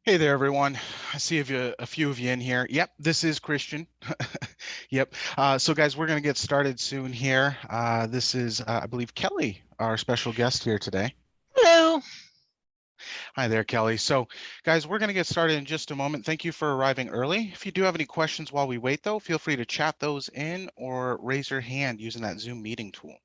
Hey there, everyone. I see a few of you in here. Yep, this is Christian. Yep. So, guys, we're going to get started soon here. This is, I believe, Kelly, our special guest here today. Hello. Hi there, Kelly. So, guys, we're going to get started in just a moment. Thank you for arriving early. If you do have any questions while we wait, though, feel free to chat those in or raise your hand using that Zoom meeting tool.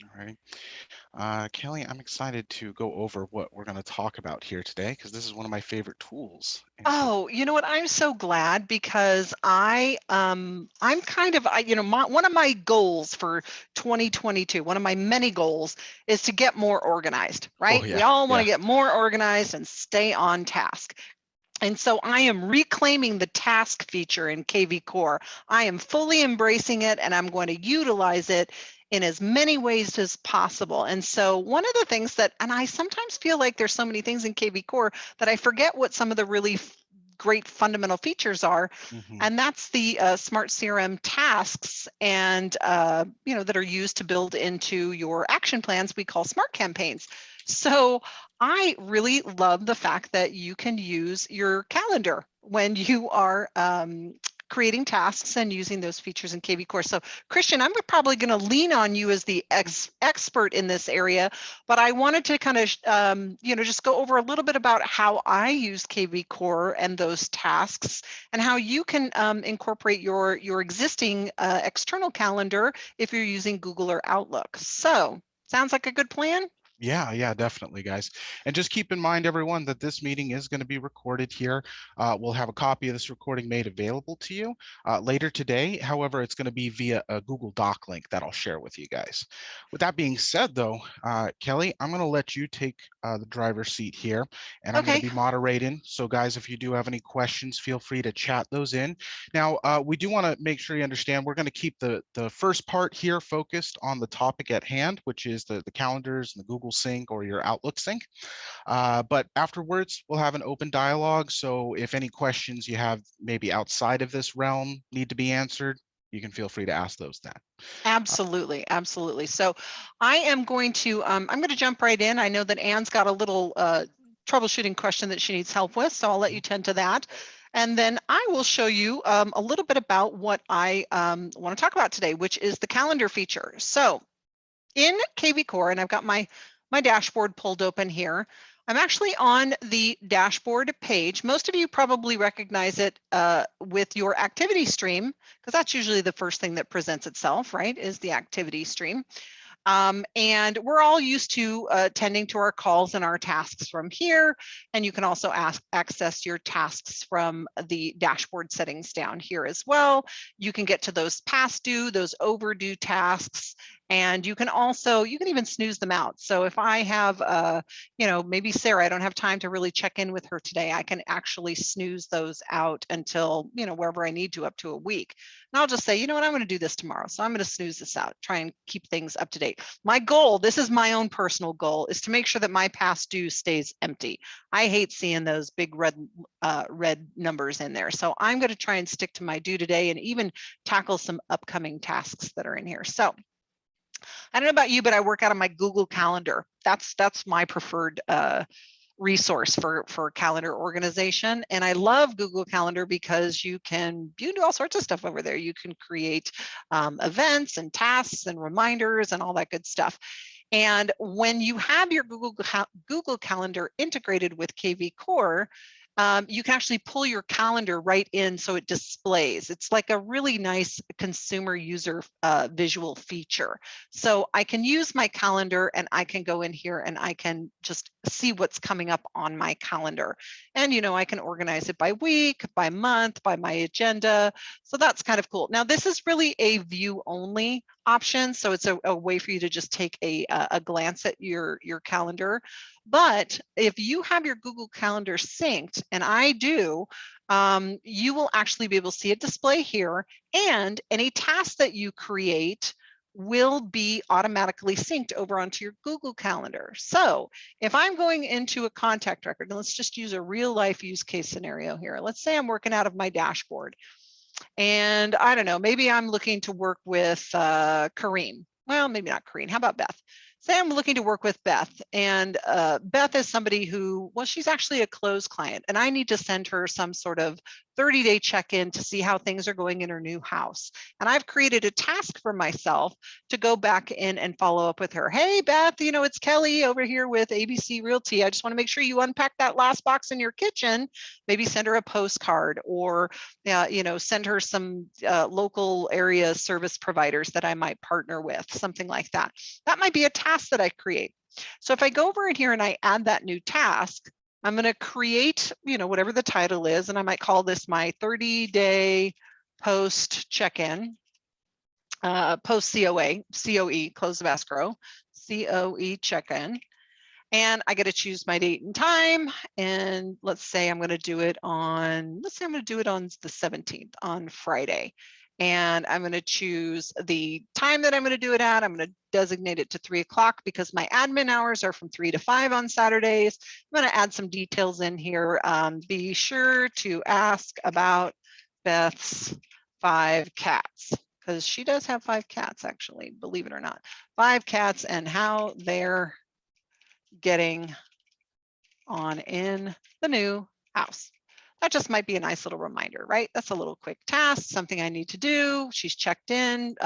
All right. Kelly, I'm excited to go over what we're going to talk about here today because this is one of my favorite tools in Code. Oh, you know what? I'm so glad because I'm kind of one of my goals for 2022, one of my many goals is to get more organized, Oh, right? We yeah. all want to Yeah. get more organized and stay on task. And so I am reclaiming the task feature in kvCORE. I am fully embracing it and I'm going to utilize it in as many ways as possible. And so one of the things that, and I sometimes feel like there's so many things in kvCORE that I forget what some of the really great fundamental features are. Hmm. And that's the smart CRM tasks and, that are used to build into your action plans we call smart campaigns. So I really love the fact that you can use your calendar when you are creating tasks and using those features in kvCORE. So Christian, I'm probably going to lean on you as the expert in this area, but I wanted to kind of, just go over a little bit about how I use kvCORE and those tasks and how you can incorporate your existing external calendar if you're using Google or Outlook. So sounds like a good plan? Yeah, definitely, guys. And just keep in mind, everyone, that this meeting is going to be recorded here. We'll have a copy of this recording made available to you later today. However, it's going to be via a Google Doc link that I'll share with you guys. With that being said, though, Kelly, I'm going to let you take the driver's seat here, and I'm going to Okay. be moderating. So, guys, if you do have any questions, feel free to chat those in. Now, we do want to make sure you understand we're going to keep the first part here focused on the topic at hand, which is the calendars and the Google Sync or your Outlook Sync. But afterwards, we'll have an open dialogue. So if any questions you have maybe outside of this realm need to be answered, you can feel free to ask those then. Absolutely, absolutely. So I am going to I'm going to jump right in. I know that Anne's got a little troubleshooting question that she needs help with, so I'll let you tend to that. And then I will show you a little bit about what I want to talk about today, which is the calendar feature. So in kvCORE, and I've got my dashboard pulled open here. I'm actually on the dashboard page. Most of you probably recognize it with your activity stream, because that's usually the first thing that presents itself, right, is the activity stream. And we're all used to tending to our calls and our tasks from here. And you can also access your tasks from the dashboard settings down here as well. You can get to those past due, those overdue tasks, and you can even snooze them out. So if I have, maybe Sarah, I don't have time to really check in with her today, I can actually snooze those out until, wherever I need to, up to a week. And I'll just say, you know what, I'm going to do this tomorrow. So I'm going to snooze this out, try and keep things up to date. My goal, this is my own personal goal, is to make sure that my past due stays empty. I hate seeing those big red numbers in there. So I'm going to try and stick to my due today and even tackle some upcoming tasks that are in here. So I don't know about you, but I work out of my Google Calendar. That's my preferred resource for calendar organization. And I love Google Calendar because you can do all sorts of stuff over there. You can create events and tasks and reminders and all that good stuff. And when you have your Google Calendar integrated with kvCORE, you can actually pull your calendar right in so it displays. It's like a really nice consumer user visual feature. So I can use my calendar and I can go in here and I can just see what's coming up on my calendar. And, I can organize it by week, by month, by my agenda. So that's kind of cool. Now, this is really a view only option. So it's a way for you to just take a glance at your calendar. But if you have your Google Calendar synced, and I do, you will actually be able to see a display here, and any task that you create will be automatically synced over onto your Google Calendar. So if I'm going into a contact record, and let's just use a real life use case scenario here. Let's say I'm working out of my dashboard, and I don't know, maybe I'm looking to work with Kareem. Well, maybe not Kareem. How about Beth? say I'm looking to work with Beth, and Beth is somebody who, well, she's actually a closed client, and I need to send her some sort of 30-day check-in to see how things are going in her new house. And I've created a task for myself to go back in and follow up with her. Hey, Beth, you know, it's Kelly over here with ABC Realty. I just want to make sure you unpack that last box in your kitchen. Maybe send her a postcard, or you know, send her some local area service providers that I might partner with, something like that. That might be a task that I create. So if I go over in here and I add that new task, I'm going to create, you know, whatever the title is, and I might call this my 30-day post check-in, post COE, close of escrow, COE check-in. And I get to choose my date and time. And let's say I'm going to do it on, the 17th, on Friday. And I'm going to choose the time that I'm going to do it at. I'm going to designate it to 3 o'clock because my admin hours are from 3 to 5 on Saturdays. I'm going to add some details in here. Be sure to ask about Beth's 5 cats, because she does have 5 cats, actually, believe it or not. 5 cats and how they're getting on in the new house. That just might be a nice little reminder, right? That's a little quick task, something I need to do. She's checked in,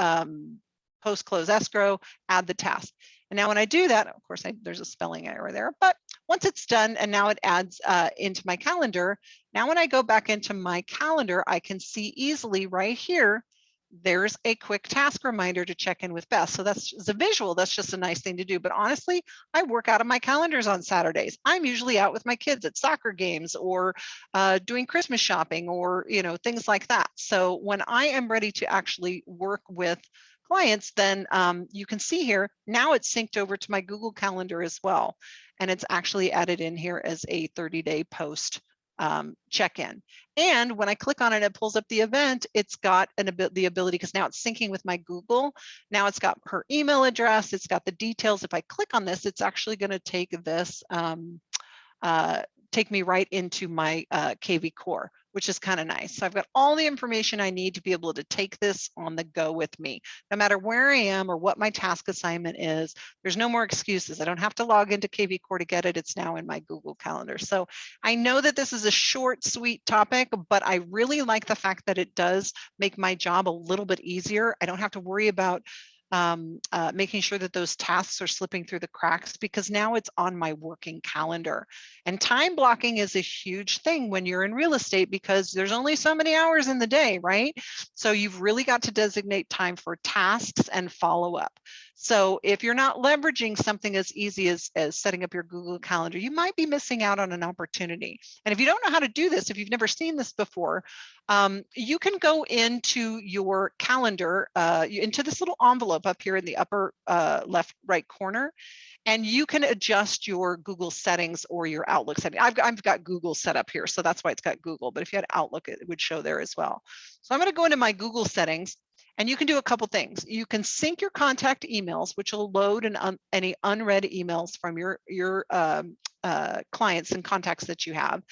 post close escrow, add the task. And now when I do that, of course, there's a spelling error there, but once it's done and now it adds into my calendar, now when I go back into my calendar, I can see easily right here, there's a quick task reminder to check in with Beth. So that's a visual. That's just a nice thing to do. But honestly, I work out of my calendars on Saturdays. I'm usually out with my kids at soccer games, or doing Christmas shopping, or, you know, things like that. So when I am ready to actually work with clients, then you can see here, now it's synced over to my Google Calendar as well. And it's actually added in here as a 30-day post check-in. And when I click on it, it pulls up the event. It's got the ability, because now it's syncing with my Google. Now it's got her email address. It's got the details. If I click on this, it's actually going to take this, take me right into my kvCORE, which is kind of nice. So I've got all the information I need to be able to take this on the go with me. No matter where I am or what my task assignment is, there's no more excuses. I don't have to log into kvCORE to get it. It's now in my Google Calendar. So I know that this is a short, sweet topic, but I really like the fact that it does make my job a little bit easier. I don't have to worry about making sure that those tasks are slipping through the cracks, because now it's on my working calendar. And time blocking is a huge thing when you're in real estate, because there's only so many hours in the day, right? So you've really got to designate time for tasks and follow up. So if you're not leveraging something as easy as setting up your Google Calendar, you might be missing out on an opportunity. And if you don't know how to do this, if you've never seen this before, you can go into your calendar, into this little envelope up here in the upper left right corner, and you can adjust your Google settings or your Outlook setting. I've got Google set up here, so that's why it's got Google, but if you had Outlook, it would show there as well. So I'm going to go into my Google settings, and you can do a couple things. You can sync your contact emails, which will load any unread emails from your clients and contacts that you have.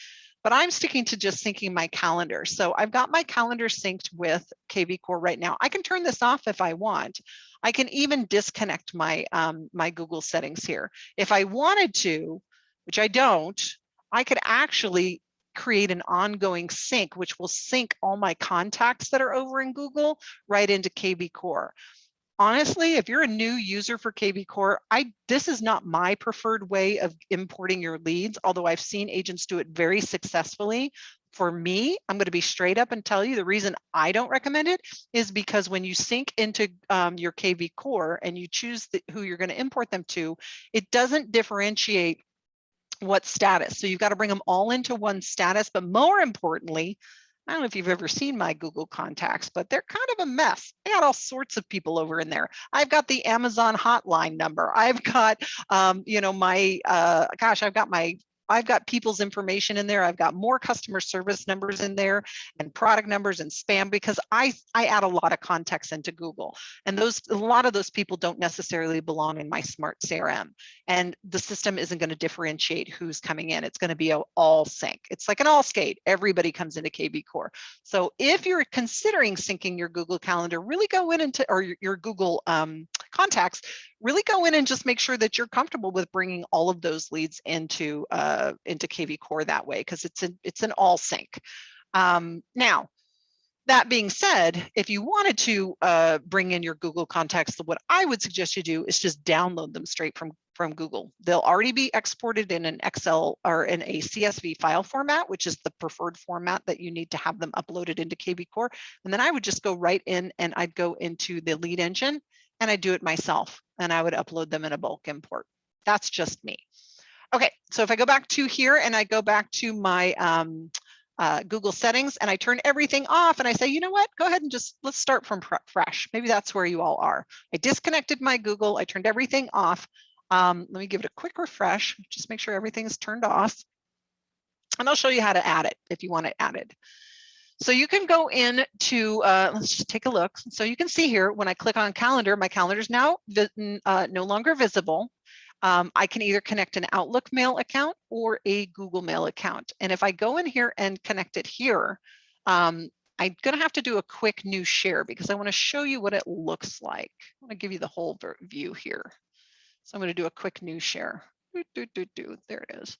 But I'm sticking to just syncing my calendar. So I've got my calendar synced with kvCORE right now. I can turn this off if I want. I can even disconnect my my Google settings here. If I wanted to, which I don't, I could actually create an ongoing sync, which will sync all my contacts that are over in Google right into kvCORE. Honestly, if you're a new user for kvCORE, this is not my preferred way of importing your leads, although I've seen agents do it very successfully. For me, I'm going to be straight up and tell you the reason I don't recommend it is because when you sync into your kvCORE and you choose who you're going to import them to, it doesn't differentiate what status. So you've got to bring them all into one status, but more importantly, I don't know if you've ever seen my Google contacts, but they're kind of a mess. I got all sorts of people over in there. I've got the Amazon hotline number. I've got, you know, my, I've got people's information in there. I've got more customer service numbers in there and product numbers and spam, because I add a lot of context into Google, and a lot of those people don't necessarily belong in my smart CRM, and the system isn't going to differentiate who's coming in. It's going to be an all sync. It's like an all skate. Everybody comes into kvCORE. So if you're considering syncing your Google Calendar, really go in or your Google contacts, really go in and just make sure that you're comfortable with bringing all of those leads into kvCORE that way, because it's an all sync. Now, that being said, if you wanted to bring in your Google contacts, what I would suggest you do is just download them straight from Google. They'll already be exported in an Excel or in a CSV file format, which is the preferred format that you need to have them uploaded into kvCORE. And then I would just go right in and I'd go into the lead engine and I'd do it myself and I would upload them in a bulk import. That's just me. Okay, so if I go back to here and I go back to my Google settings and I turn everything off and I say, you know what, go ahead and just let's start from fresh. Maybe that's where you all are. I disconnected my Google, I turned everything off. Let me give it a quick refresh, just make sure everything's turned off. And I'll show you how to add it if you want it added. So you can go into, let's just take a look. So you can see here, when I click on calendar, my calendar is now no longer visible. I can either connect an Outlook mail account or a Google Mail account. And if I go in here and connect it here, I'm going to have to do a quick new share because I want to show you what it looks like. I want to give you the whole view here. So I'm going to do a quick new share. There it is.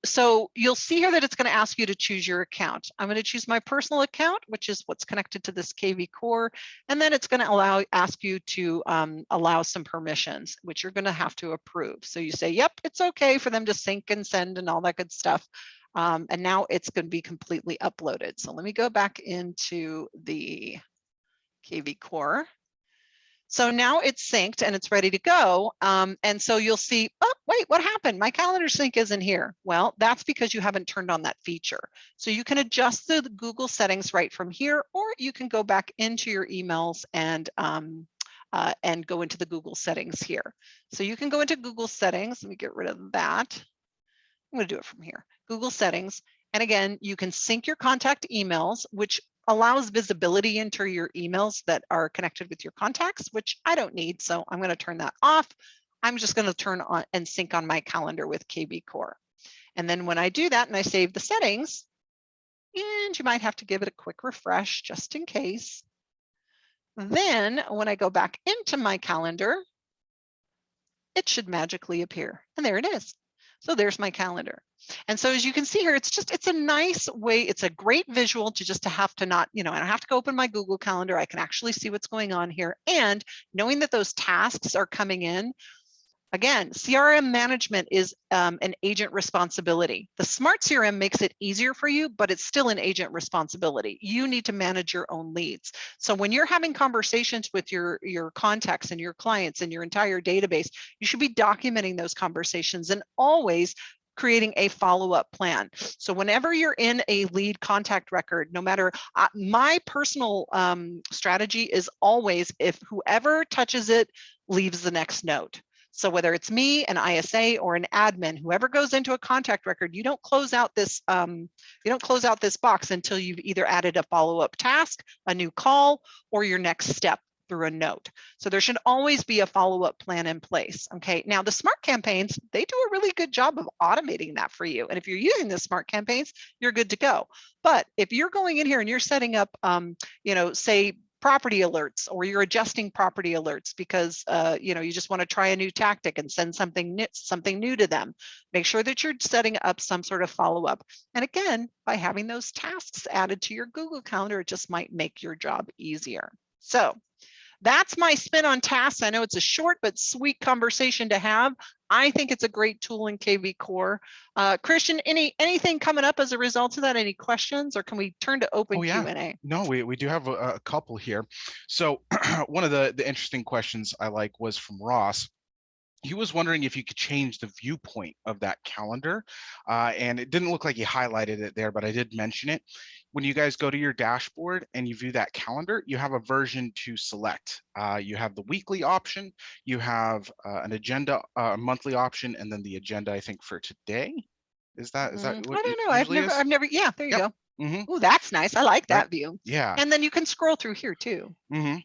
So you'll see here that it's going to ask you to choose your account. I'm going to choose my personal account, which is what's connected to this kvCORE, and then it's going to ask you to allow some permissions, which you're going to have to approve. So you say, yep, it's okay for them to sync and send and all that good stuff. And now it's going to be completely uploaded. So let me go back into the kvCORE. So now it's synced and it's ready to go. And so you'll see, oh, wait, what happened? My calendar sync isn't here. Well, that's because you haven't turned on that feature. So you can adjust the Google settings right from here, or you can go back into your emails and go into the Google settings here. So you can go into Google settings. Let me get rid of that. I'm going to do it from here. Google settings. And again, you can sync your contact emails, which allows visibility into your emails that are connected with your contacts, which I don't need. So I'm going to turn that off. I'm just going to turn on and sync on my calendar with kvCORE. And then when I do that and I save the settings, and you might have to give it a quick refresh just in case. Then when I go back into my calendar, it should magically appear. And there it is. So there's my calendar. And so as you can see here, it's a nice way, it's a great visual to just to have to not, I don't have to go open my Google Calendar. I can actually see what's going on here. And knowing that those tasks are coming in, again, CRM management is an agent responsibility. The smart CRM makes it easier for you, but it's still an agent responsibility. You need to manage your own leads. So when you're having conversations with your contacts and your clients and your entire database, you should be documenting those conversations and always creating a follow-up plan. So whenever you're in a lead contact record, no matter, my personal strategy is always, if whoever touches it leaves the next note. So whether it's me, an ISA, or an admin, whoever goes into a contact record, you don't close out this box until you've either added a follow-up task, a new call, or your next step through a note. So there should always be a follow-up plan in place. Okay. Now the smart campaigns, they do a really good job of automating that for you. And if you're using the smart campaigns, you're good to go. But if you're going in here and you're setting up, say property alerts, or you're adjusting property alerts because you just want to try a new tactic and send something new to them, make sure that you're setting up some sort of follow-up. And again, by having those tasks added to your Google Calendar, it just might make your job easier. So that's my spin on tasks. I know it's a short but sweet conversation to have. I think it's a great tool in kvCORE. Christian, anything coming up as a result of that? Any questions, or can we turn to open Q&A? No, we do have a couple here. So one of the interesting questions I like was from Ross. He was wondering if you could change the viewpoint of that calendar. And it didn't look like he highlighted it there, but I did mention it. When you guys go to your dashboard and you view that calendar, you have a version to select. You have the weekly option, you have an agenda, monthly option, and then the agenda, I think, for today. Is that what I don't know. I've never, yeah, there you go. Oh, that's nice. I like that view. Yeah. And then you can scroll through here too.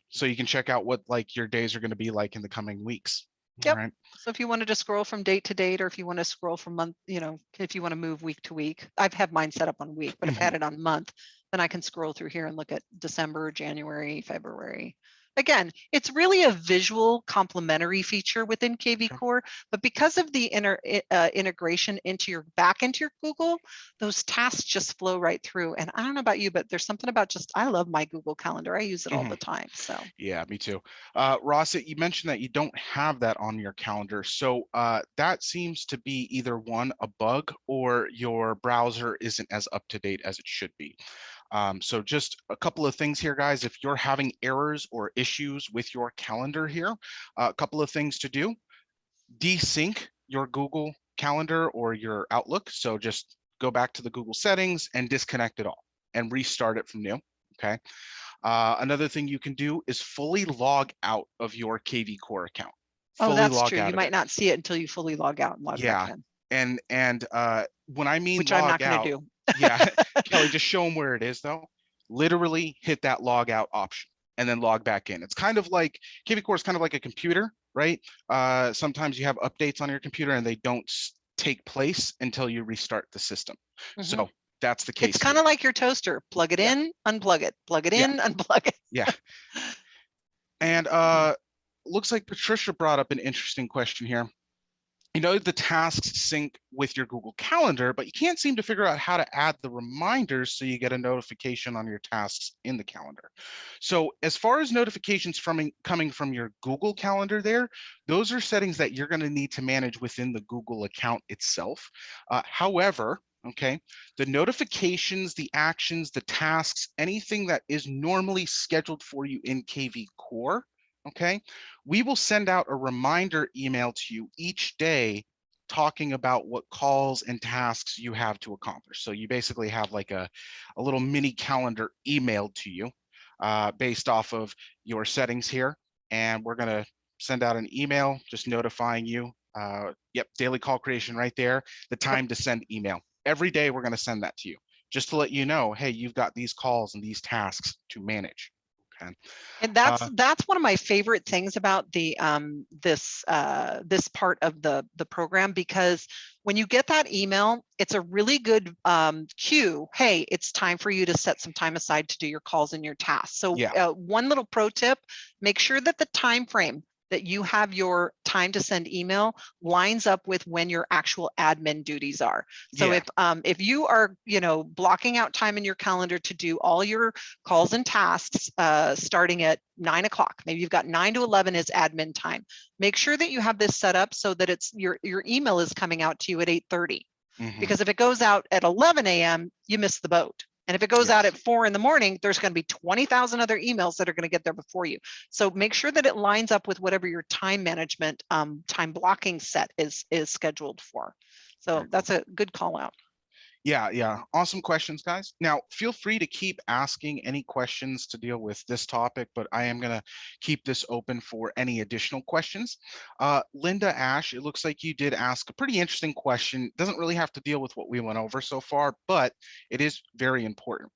So you can check out what your days are going to be like in the coming weeks. Yep. Right. So if you wanted to scroll from date to date, or if you want to scroll from month, if you want to move week to week, I've had mine set up on week, but if I had it on month, then I can scroll through here and look at December, January, February, Again, it's really a visual complementary feature within kvCORE, but because of the integration back into your Google, those tasks just flow right through. And I don't know about you, but there's something about I love my Google Calendar. I use it all the time. So yeah, me too. Ross, you mentioned that you don't have that on your calendar. So that seems to be either one, a bug, or your browser isn't as up to date as it should be. So just a couple of things here, guys. If you're having errors or issues with your calendar here, a couple of things to do. Desync your Google Calendar or your Outlook. So just go back to the Google settings and disconnect it all and restart it from new. Okay. Another thing you can do is fully log out of your kvCORE account. oh, Fully that's log true. out You of might it. not see it until you fully log out and log back Yeah. in. And when I mean Which I'm not log going to out, do. yeah, Kelly, just show them where it is though. Literally hit that log out option and then log back in. It's kind of like kvCORE is kind of like a computer, right? Sometimes you have updates on your computer and they don't take place until you restart the system. So that's the It's case kind here. of like your toaster. Plug it Yeah, in, unplug it, plug it yeah, in, unplug it. yeah. And looks like Patricia brought up an interesting question here. You know, the tasks sync with your Google Calendar, but you can't seem to figure out how to add the reminders so you get a notification on your tasks in the calendar. So as far as notifications coming from your Google Calendar there, those are settings that you're going to need to manage within the Google account itself. However, okay, the notifications, the actions, the tasks, anything that is normally scheduled for you in kvCORE, okay, we will send out a reminder email to you each day talking about what calls and tasks you have to accomplish. So you basically have like a little mini calendar emailed to you based off of your settings here. And we're going to send out an email just notifying you. Yep, daily call creation right there, the time to send email. Every day we're going to send that to you just to let you know, hey, you've got these calls and these tasks to manage. Okay. And that's one of my favorite things about the this part of the program, because when you get that email, it's a really good cue. Hey, it's time for you to set some time aside to do your calls and your tasks. So one little pro tip: make sure that the time frame that you have your time to send email lines up with when your actual admin duties are. So if you are, blocking out time in your calendar to do all your calls and tasks starting at 9 o'clock, maybe you've got 9 to 11 is admin time. Make sure that you have this set up so that it's your email is coming out to you at 8:30. Because if it goes out at 11 a.m., you miss the boat. And if it goes out at 4 in the morning, there's going to be 20,000 other emails that are going to get there before you. So make sure that it lines up with whatever your time management, time blocking set is scheduled for. So that's a good call out. Yeah. Awesome questions, guys. Now, feel free to keep asking any questions to deal with this topic, but I am going to keep this open for any additional questions. Linda Ash, it looks like you did ask a pretty interesting question. Doesn't really have to deal with what we went over so far, but it is very important.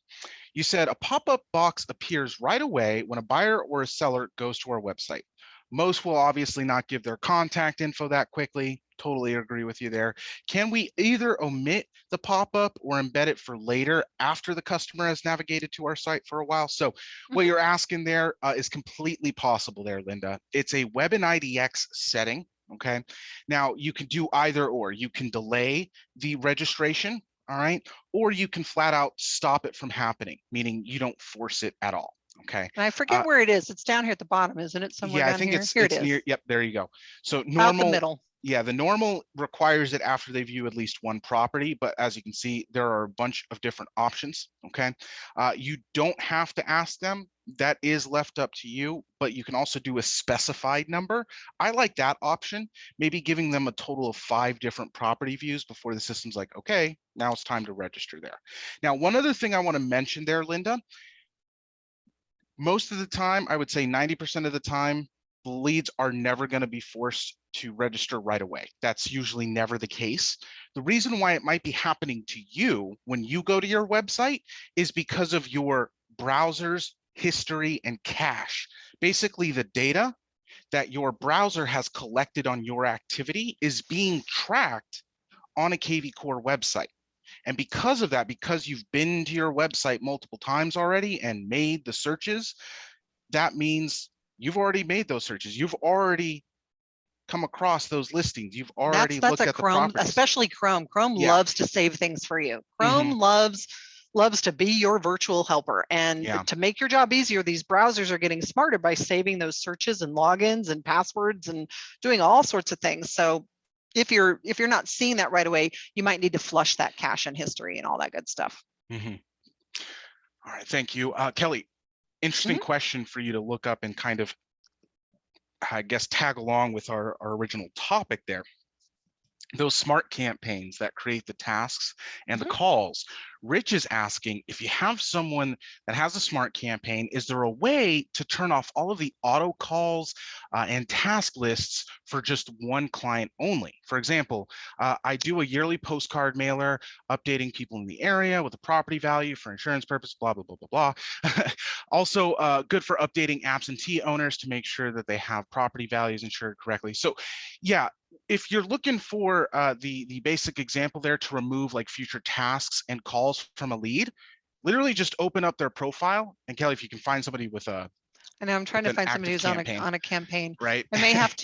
You said a pop-up box appears right away when a buyer or a seller goes to our website. Most will obviously not give their contact info that quickly. Totally agree with you there. Can we either omit the pop-up or embed it for later after the customer has navigated to our site for a while? So what you're asking there is completely possible there, Linda. It's a Web and IDX setting. Okay. Now you can do either or. You can delay the registration, all right, or you can flat out stop it from happening, meaning you don't force it at all. Okay. And I forget where it is. It's down here at the bottom, isn't it? Somewhere Yeah, I down think here. Here it it's is. near. Yep, there you go. So Out the normal. middle. Yeah, the normal requires it after they view at least one property, but as you can see, there are a bunch of different options. Okay. You don't have to ask them. That is left up to you, but you can also do a specified number. I like that option, maybe giving them a total of 5 different property views before the system's like, okay, now it's time to register there. Now, one other thing I want to mention there, Linda, most of the time, I would say 90% of the time, the leads are never going to be forced to register right away. That's usually never the case. The reason why it might be happening to you when you go to your website is because of your browser's history and cache. Basically, the data that your browser has collected on your activity is being tracked on a kvCORE website. And because of that, because you've been to your website multiple times already and made the searches, that means you've already made those searches. You've already come across those listings. You've That's already that's looked a at the Chrome, properties. especially Chrome. Chrome Yeah. loves to save things for you. Hmm. Chrome loves to be your virtual helper. And Yeah. to make your job easier, these browsers are getting smarter by saving those searches and logins and passwords and doing all sorts of things. So if you're not seeing that right away, you might need to flush that cache and history and all that good stuff. Hmm. All right, thank you. Kelly, interesting question for you to look up and kind of, I guess, tag along with our original topic there. Those smart campaigns that create the tasks and the calls. Rich is asking, if you have someone that has a smart campaign, is there a way to turn off all of the auto calls and task lists for just one client only? For example, I do a yearly postcard mailer updating people in the area with the property value for insurance purpose, blah, blah, blah, blah, blah. Also good for updating absentee owners to make sure that they have property values insured correctly. So yeah, if you're looking for the basic example there to remove like future tasks and calls from a lead, literally just open up their profile. And Kelly, if you can find somebody with I know I'm trying to an find somebody active who's campaign, on a campaign. right? I may have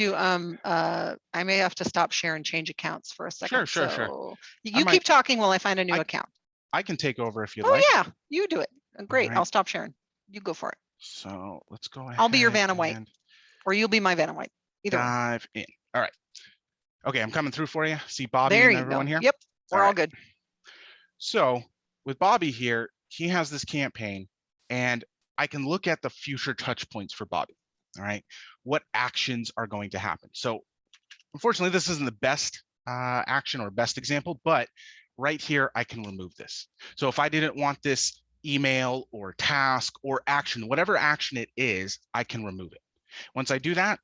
to stop share and change accounts for a second. Sure. So I you might, keep talking while I find a new I account. I can take over if you'd Oh like. yeah, you do it. All Great. right. I'll stop sharing. You go for it. So let's go I'll be your ahead Vanna White, and or you'll be my Vanna White. Either one. dive in. All right. Okay, I'm coming through for you. See Bobby There and you everyone go. here? Yep, we're All all right. good. So with Bobby here, he has this campaign and I can look at the future touch points for Bobby. All right. What actions are going to happen? So unfortunately, this isn't the best action or best example, but right here, I can remove this. So if I didn't want this email or task or action, whatever action it is, I can remove it. Once I do that,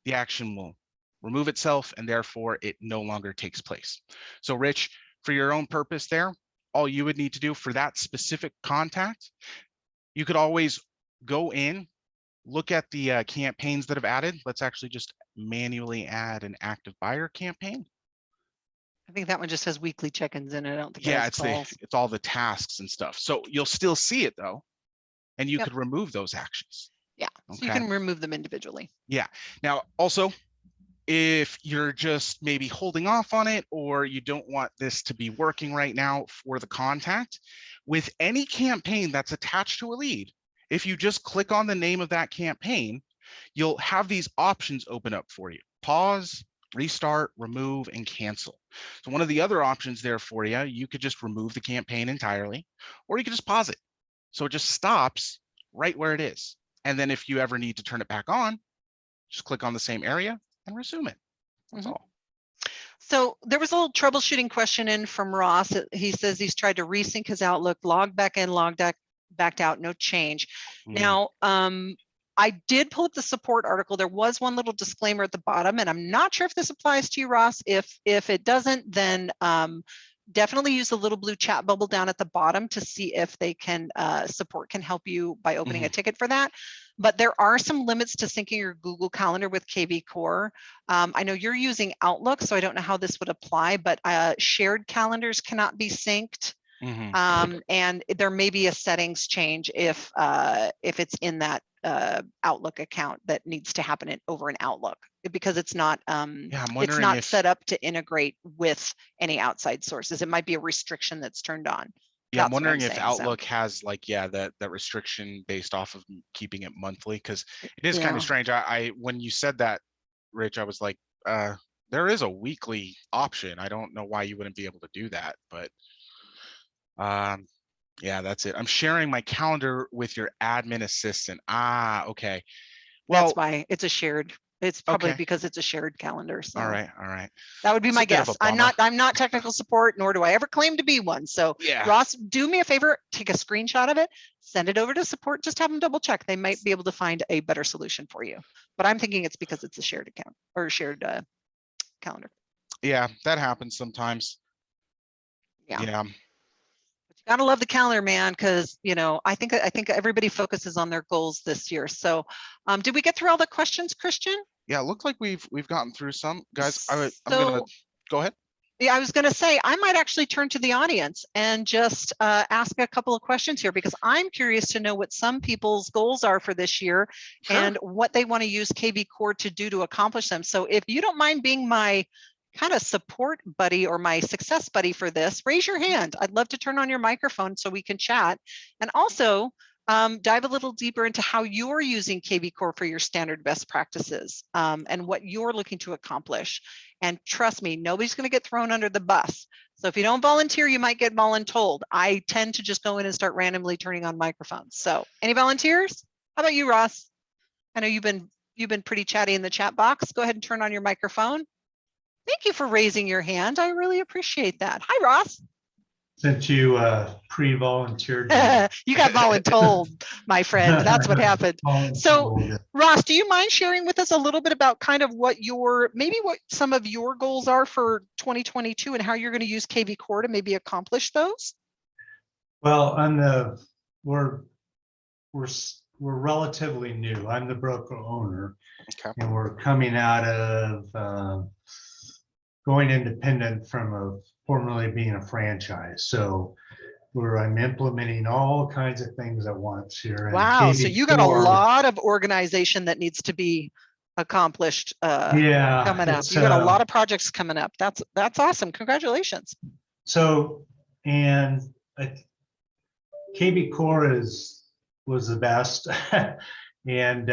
the action will remove itself and therefore it no longer takes place. So Rich, for your own purpose there, all you would need to do for that specific contact, you could always go in, look at the campaigns that have added. Let's actually just manually add an active buyer campaign. I think that one just has weekly check-ins in it. I don't think it Yeah, has calls. it's all the tasks and stuff. So you'll still see it though, and you Yep. could remove those actions. Yeah, so you Okay. can remove them individually. Yeah. Now, also, if you're just maybe holding off on it or you don't want this to be working right now for the contact, with any campaign that's attached to a lead, if you just click on the name of that campaign, you'll have these options open up for you. Pause, restart, remove, and cancel. So one of the other options there for you, you could just remove the campaign entirely, or you could just pause it. So it just stops right where it is. And then if you ever need to turn it back on, just click on the same area and resume it. That's all. So there was a little troubleshooting question in from Ross. He says he's tried to resync his Outlook, logged back in, backed out, no change. Now, I did pull up the support article. There was one little disclaimer at the bottom, and I'm not sure if this applies to you, Ross. If it doesn't, then definitely use the little blue chat bubble down at the bottom to see if they can support can help you by opening a ticket for that. But there are some limits to syncing your Google Calendar with kvCORE. I know you're using Outlook, so I don't know how this would apply, but shared calendars cannot be synced. And there may be a settings change if it's in that Outlook account that needs to happen over an Outlook, because it's not it's not set up to integrate with any outside sources. It might be a restriction that's turned on. Yeah, I'm wondering if Outlook has like, that restriction based off of keeping it monthly, because it is kind of strange. I when you said that, Rich, I was like, there is a weekly option. I don't know why you wouldn't be able to do that, but yeah, that's it. I'm sharing my calendar with your admin assistant. Okay. Well, that's why it's a shared. It's probably because it's a shared calendar. So all right. That would be my guess. I'm not technical support, nor do I ever claim to be one. So yeah. Ross, do me a favor, take a screenshot of it, send it over to support, just have them double check. They might be able to find a better solution for you. But I'm thinking it's because it's a shared account or shared calendar. Yeah, that happens sometimes. Yeah. But you gotta love the calendar, man, because I think everybody focuses on their goals this year. So did we get through all the questions, Christian? Yeah, it looked like we've gotten through some. Guys, I'm gonna go ahead. Yeah, I was going to say, I might actually turn to the audience and just ask a couple of questions here, because I'm curious to know what some people's goals are for this year and what they want to use kvCORE to do to accomplish them. So if you don't mind being my kind of support buddy or my success buddy for this, raise your hand. I'd love to turn on your microphone so we can chat. And also dive a little deeper into how you're using kvCORE for your standard best practices and what you're looking to accomplish. And trust me, nobody's going to get thrown under the bus. So if you don't volunteer, you might get voluntold. I tend to just go in and start randomly turning on microphones. So any volunteers? How about you, Ross? I know you've been pretty chatty in the chat box. Go ahead and turn on your microphone. Thank you for raising your hand. I really appreciate that. Hi, Ross. Since you pre-volunteered you got voluntold, my friend. That's what happened. So, Ross, do you mind sharing with us a little bit about kind of what what some of your goals are for 2022 and how you're going to use kvCORE to maybe accomplish those? Well, we're relatively new. I'm the broker owner, and we're coming out of going independent from formerly being a franchise. So I'm implementing all kinds of things at once here. Wow, so you got a lot of organization that needs to be accomplished coming up. You got a lot of projects coming up. That's awesome. Congratulations. So, and kvCORE was the best and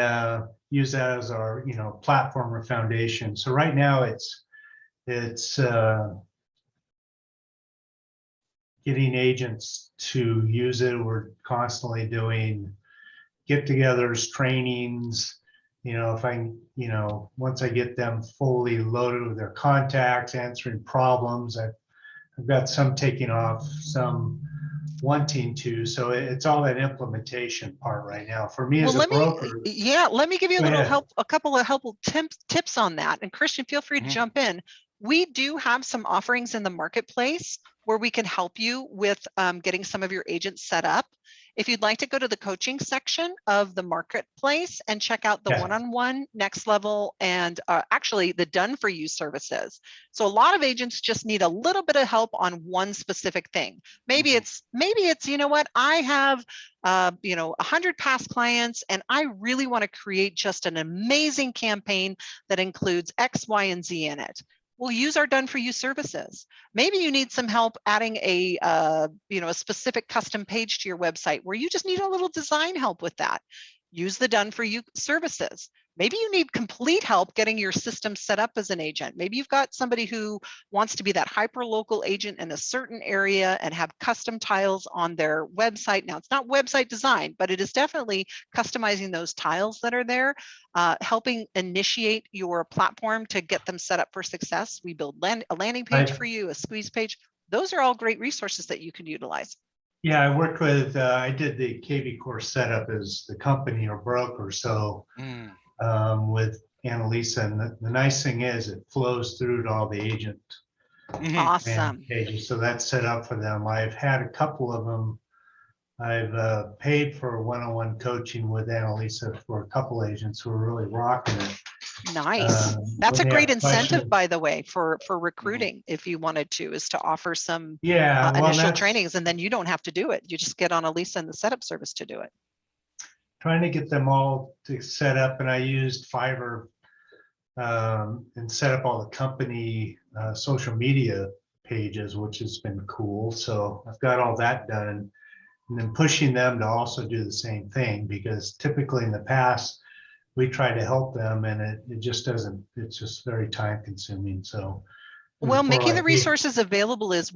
use that as our platform or foundation. So right now it's getting agents to use it. We're constantly doing get-togethers, trainings. Once I get them fully loaded with their contacts, answering problems, I've got some taking off, some wanting to. So it's all that implementation part right now for me as a broker. Let me give you a couple of helpful tips on that. And Christian, feel free to jump in. We do have some offerings in the marketplace where we can help you with getting some of your agents set up. If you'd like to go to the coaching section of the marketplace and check out the one-on-one, next level, and actually the done for you services. So a lot of agents just need a little bit of help on one specific thing. Maybe it's, you know what, I have 100 past clients and I really want to create just an amazing campaign that includes X, Y, and Z in it. We'll use our done for you services. Maybe you need some help adding a specific custom page to your website where you just need a little design help with that. Use the done for you services. Maybe you need complete help getting your system set up as an agent. Maybe you've got somebody who wants to be that hyper local agent in a certain area and have custom tiles on their website. Now, it's not website design, but it is definitely customizing those tiles that are there, helping initiate your platform to get them set up for success. We build a landing page for you, a squeeze page. Those are all great resources that you can utilize. Yeah, I worked with, I did the kvCORE setup as the company or broker. So with Annalisa, and the nice thing is it flows through to all the agent awesome pages. So that's set up for them. I've had a couple of them. I've paid for one-on-one coaching with Annalisa for a couple agents who are really rocking it. Nice. That's a great incentive, by the way, for recruiting. If you wanted to, is to offer some initial trainings, and then you don't have to do it. You just get on Lisa and the setup service to do it. Trying to get them all to set up, and I used Fiverr and set up all the company social media pages, which has been cool. So I've got all that done, and then pushing them to also do the same thing, because typically in the past we try to help them and it just doesn't, it's just very time consuming. So well, making the resources available is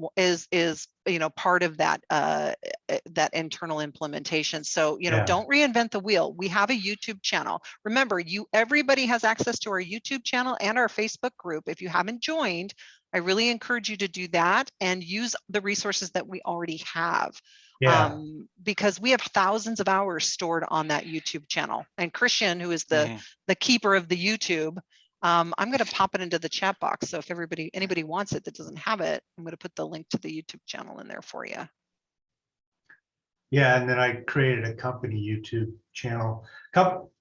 part of that that internal implementation. So don't reinvent the wheel. We have a YouTube channel. Remember, everybody has access to our YouTube channel and our Facebook group. If you haven't joined, I really encourage you to do that and use the resources that we already have. Because we have thousands of hours stored on that YouTube channel. And Christian, who is the keeper of the YouTube, I'm going to pop it into the chat box. So if anybody wants it that doesn't have it, I'm going to put the link to the YouTube channel in there for you. Yeah, and then I created a company YouTube channel. Couple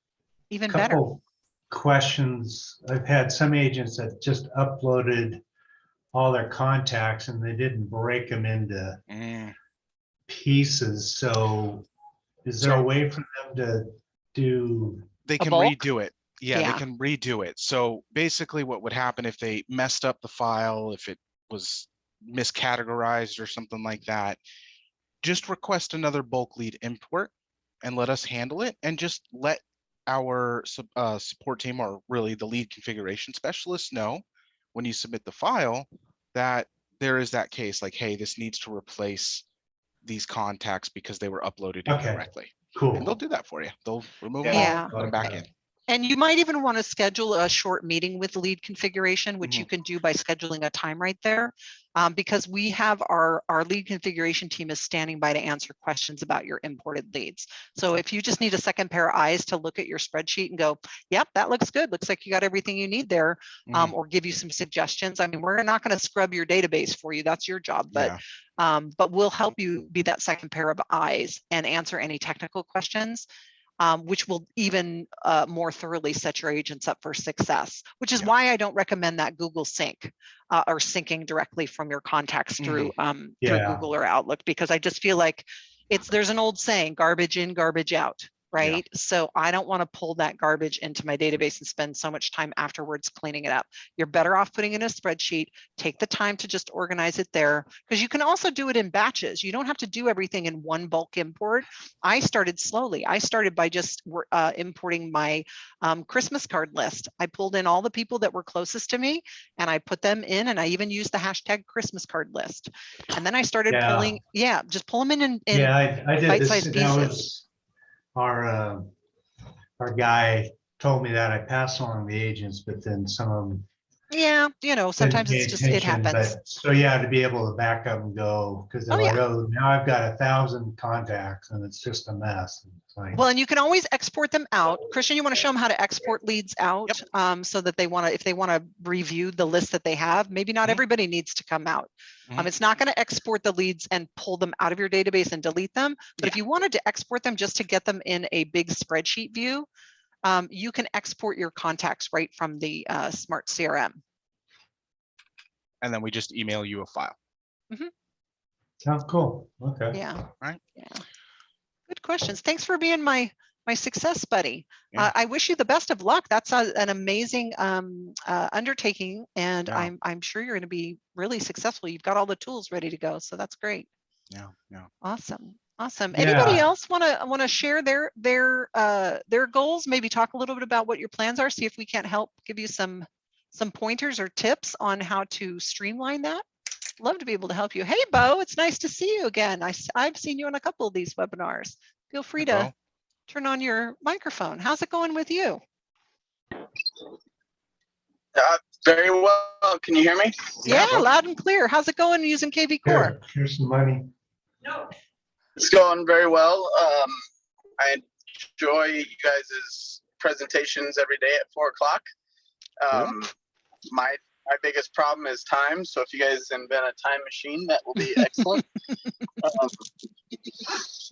questions. I've had some agents that just uploaded all their contacts and they didn't break them into pieces. So is there a way for them to do? They can bulk? redo it. Yeah, they Yeah. can redo it. So basically what would happen if they messed up the file, if it was miscategorized or something like that, just request another bulk lead import and let us handle it, and just let our support team, or really the lead configuration specialist, know when you submit the file that there is that case, like, hey, this needs to replace these contacts because they were uploaded incorrectly. Cool. And they'll do that for you. They'll remove them Yeah. all, put them back in. And you might even want to schedule a short meeting with lead configuration, which you can do by scheduling a time right there, because we have our lead configuration team is standing by to answer questions about your imported leads. So if you just need a second pair of eyes to look at your spreadsheet and go, yep, that looks good. Looks like you got everything you need there, or give you some suggestions. I mean, we're not going to scrub your database for you. That's your job, but we'll help you be that second pair of eyes and answer any technical questions. Which will even more thoroughly set your agents up for success, which is why I don't recommend that Google Sync or syncing directly from your contacts through Google or Outlook, because I just feel like there's an old saying, garbage in, garbage out. Right. So I don't want to pull that garbage into my database and spend so much time afterwards cleaning it up. You're better off putting it in a spreadsheet, take the time to just organize it there, because you can also do it in batches. You don't have to do everything in one bulk import. I started slowly. I started by just importing my Christmas card list. I pulled in all the people that were closest to me and I put them in, and I even used the hashtag Christmas card list. And then I started pulling, just pull them in I did bite-sized this. pieces. Our guy told me that. I passed along the agents, but then some of them sometimes it's just it happens. But so to be able to back up and go, because they're now I've got 1,000 contacts and it's just a mess. Well, and you can always export them out. Christian, you want to show them how to export leads out, so that if they want to review the list that they have, maybe not everybody needs to come out. It's not going to export the leads and pull them out of your database and delete them. But if you wanted to export them just to get them in a big spreadsheet view, you can export your contacts right from the Smart CRM. And then we just email you a file. Oh, cool. Okay. Yeah. Right. Yeah. Good questions. Thanks for being my success buddy. I wish you the best of luck. That's an amazing undertaking, and I'm sure you're going to be really successful. You've got all the tools ready to go, so that's great. Yeah. Awesome. Anybody else want to share their goals? Maybe talk a little bit about what your plans are. See if we can't help give you some pointers or tips on how to streamline that. Love to be able to help you. Hey, Bo, it's nice to see you again. I've seen you on a couple of these webinars. Feel free to turn on your microphone. How's it going with you? Very well. Can you hear me? Yeah, loud and clear. How's it going using kvCORE? Here's some money. No. It's going very well. I enjoy you guys' presentations every day at 4 o'clock. My biggest problem is time. So if you guys invent a time machine, that will be excellent.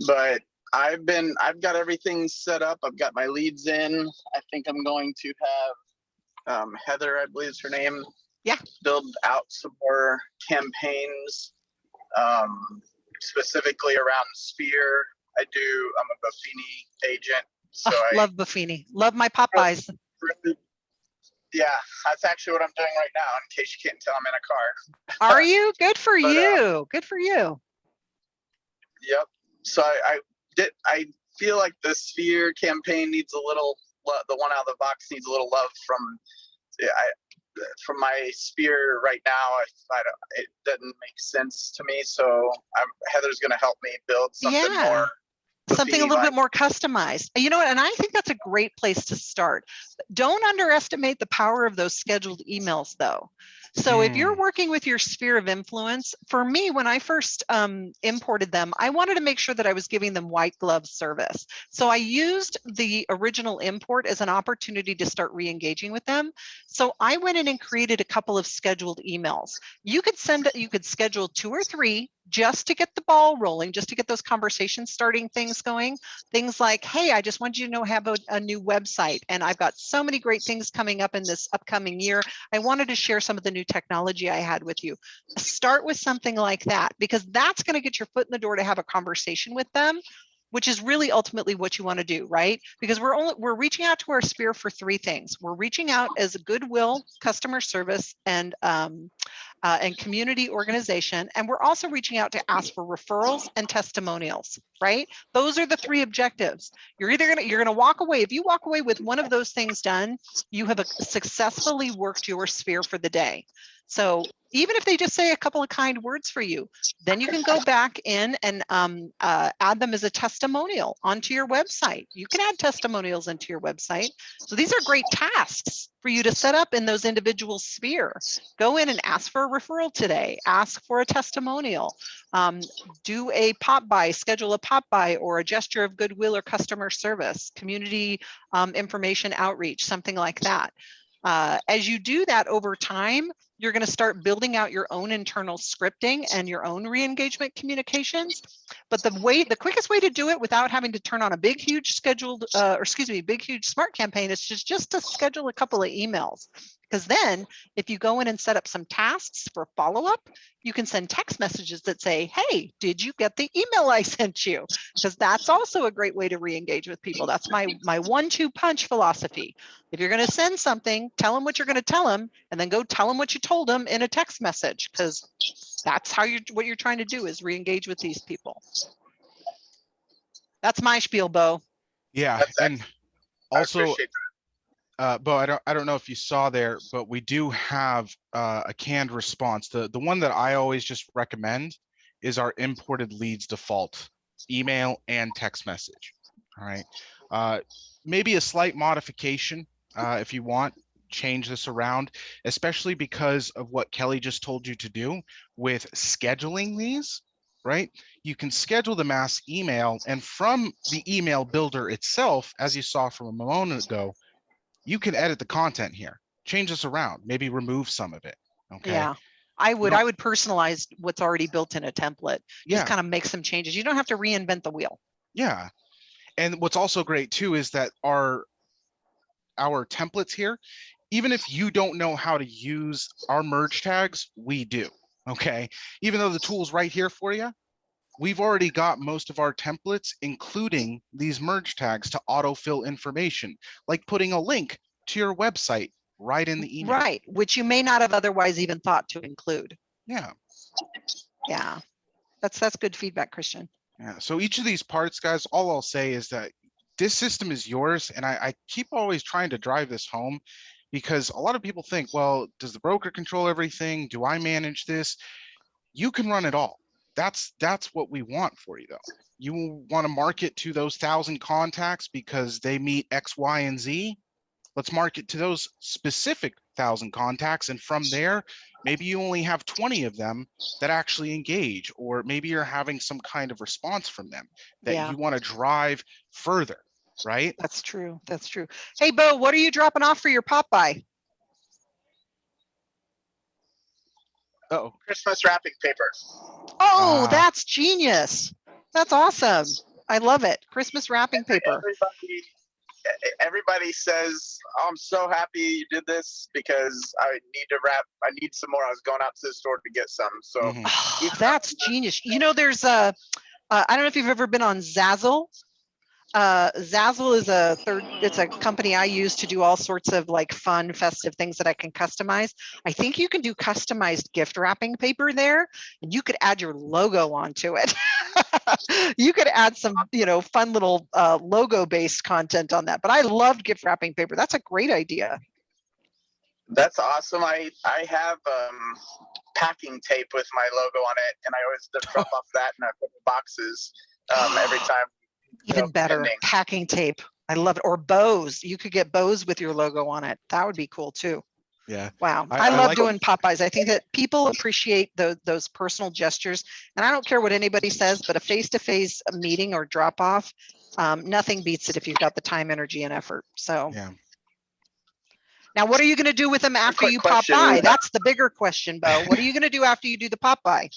But I've got everything set up. I've got my leads in. I think I'm going to have Heather, I believe is her name, build out some more campaigns, specifically around Sphere. I'm a Buffini agent. So I love Buffini. Love my Popeyes. Yeah, that's actually what I'm doing right now. In case you can't tell, I'm in a car. Are you? Good for you. Good for you. Yep. So I feel like the Sphere campaign needs a little. The one out of the box needs a little love from my Sphere right now. It doesn't make sense to me. So Heather's going to help me build something more. Something a little bit more customized. You know what? And I think that's a great place to start. Don't underestimate the power of those scheduled emails, though. So if you're working with your sphere of influence, for me, when I first imported them, I wanted to make sure that I was giving them white glove service. So I used the original import as an opportunity to start re-engaging with them. So I went in and created a couple of scheduled emails. You could schedule 2 or 3 just to get the ball rolling, just to get those conversations starting things things going. Things like, hey, I just want you to know I have a new website, and I've got so many great things coming up in this upcoming year. I wanted to share some of the new technology I had with you. Start with something like that, because that's going to get your foot in the door to have a conversation with them, which is really ultimately what you want to do, right? Because we're reaching out to our sphere for three things. We're reaching out as a goodwill, customer service, and community organization. And we're also reaching out to ask for referrals and testimonials, right? Those are the three objectives. You're gonna walk away. If you walk away with one of those things done, you have successfully worked your sphere for the day. So even if they just say a couple of kind words for you, then you can go back in and add them as a testimonial onto your website. You can add testimonials into your website. So these are great tasks for you to set up in those individual spheres. Go in and ask for a referral today, ask for a testimonial, do a pop by, schedule a pop by or a gesture of goodwill or customer service, community information outreach, something like that. As you do that over time, you're going to start building out your own internal scripting and your own re-engagement communications. But the quickest way to do it without having to turn on a big, huge big, huge smart campaign is just to schedule a couple of emails. Because then if you go in and set up some tasks for follow-up, you can send text messages that say, hey, did you get the email I sent you? Because that's also a great way to re-engage with people. That's my 1-2 punch philosophy. If you're going to send something, tell them what you're going to tell them, and then go tell them what you told them in a text message, because that's what you're trying to do is re-engage with these people. That's my spiel, Bo. Yeah, That's and excellent. also, I appreciate Bo, I don't know if you saw there, but we do have a canned response. The one that I always just recommend is our imported leads default, email and text message. All right, maybe a slight modification if you want. Change this around, especially because of what Kelly just told you to do with scheduling these, right? You can schedule the mass email, and from the email builder itself, as you saw from a moment ago, you can edit the content here, change this around, maybe remove some of it. Okay. Yeah, I would personalize what's already built in a template. Just kind of make some changes. You don't have to reinvent the wheel. Yeah. And what's also great too is that our templates here, even if you don't know how to use our merge tags, we do. Okay. Even though the tool's right here for you, we've already got most of our templates, including these merge tags, to autofill information, like putting a link to your website right in the email. Right, which you may not have otherwise even thought to include. Yeah. Yeah, that's good feedback, Christian. Yeah. So each of these parts, guys, all I'll say is that this system is yours. And I keep always trying to drive this home, because a lot of people think, well, does the broker control everything? Do I manage this? You can run it all. That's what we want for you, though. You want to market to those 1,000 contacts because they meet X, Y, and Z. Let's market to those specific 1,000 contacts. And from there, maybe you only have 20 of them that actually engage, or maybe you're having some kind of response from them that you want to drive further, right? That's true. That's true. Hey, Bo, what are you dropping off for your pop-by? Uh-oh. Christmas wrapping paper. Oh, that's genius. That's awesome. I love it. Christmas wrapping paper. Everybody says, oh, I'm so happy you did this because I need some more. I was going out to the store to get some. So that's genius. You know, there's I don't know if you've ever been on Zazzle. Zazzle is it's a company I use to do all sorts of like fun, festive things that I can customize. I think you can do customized gift wrapping paper there, and you could add your logo onto it. You could add some, fun little logo based content on that. But I loved gift wrapping paper. That's a great idea. That's awesome. I have packing tape with my logo on it, and I always drop off that and I put in boxes every time. Even better, packing tape. I love it. Or bows. You could get bows with your logo on it. That would be cool too. Yeah. Wow. I love like doing pop-bys. I think that people appreciate those personal gestures. And I don't care what anybody says, but a face-to-face meeting or drop-off, nothing beats it if you've got the time, energy, and effort. So yeah. Now, what are you going to do with them after you pop by? That's the bigger question, Bo. What are you going to do after you do the pop-by?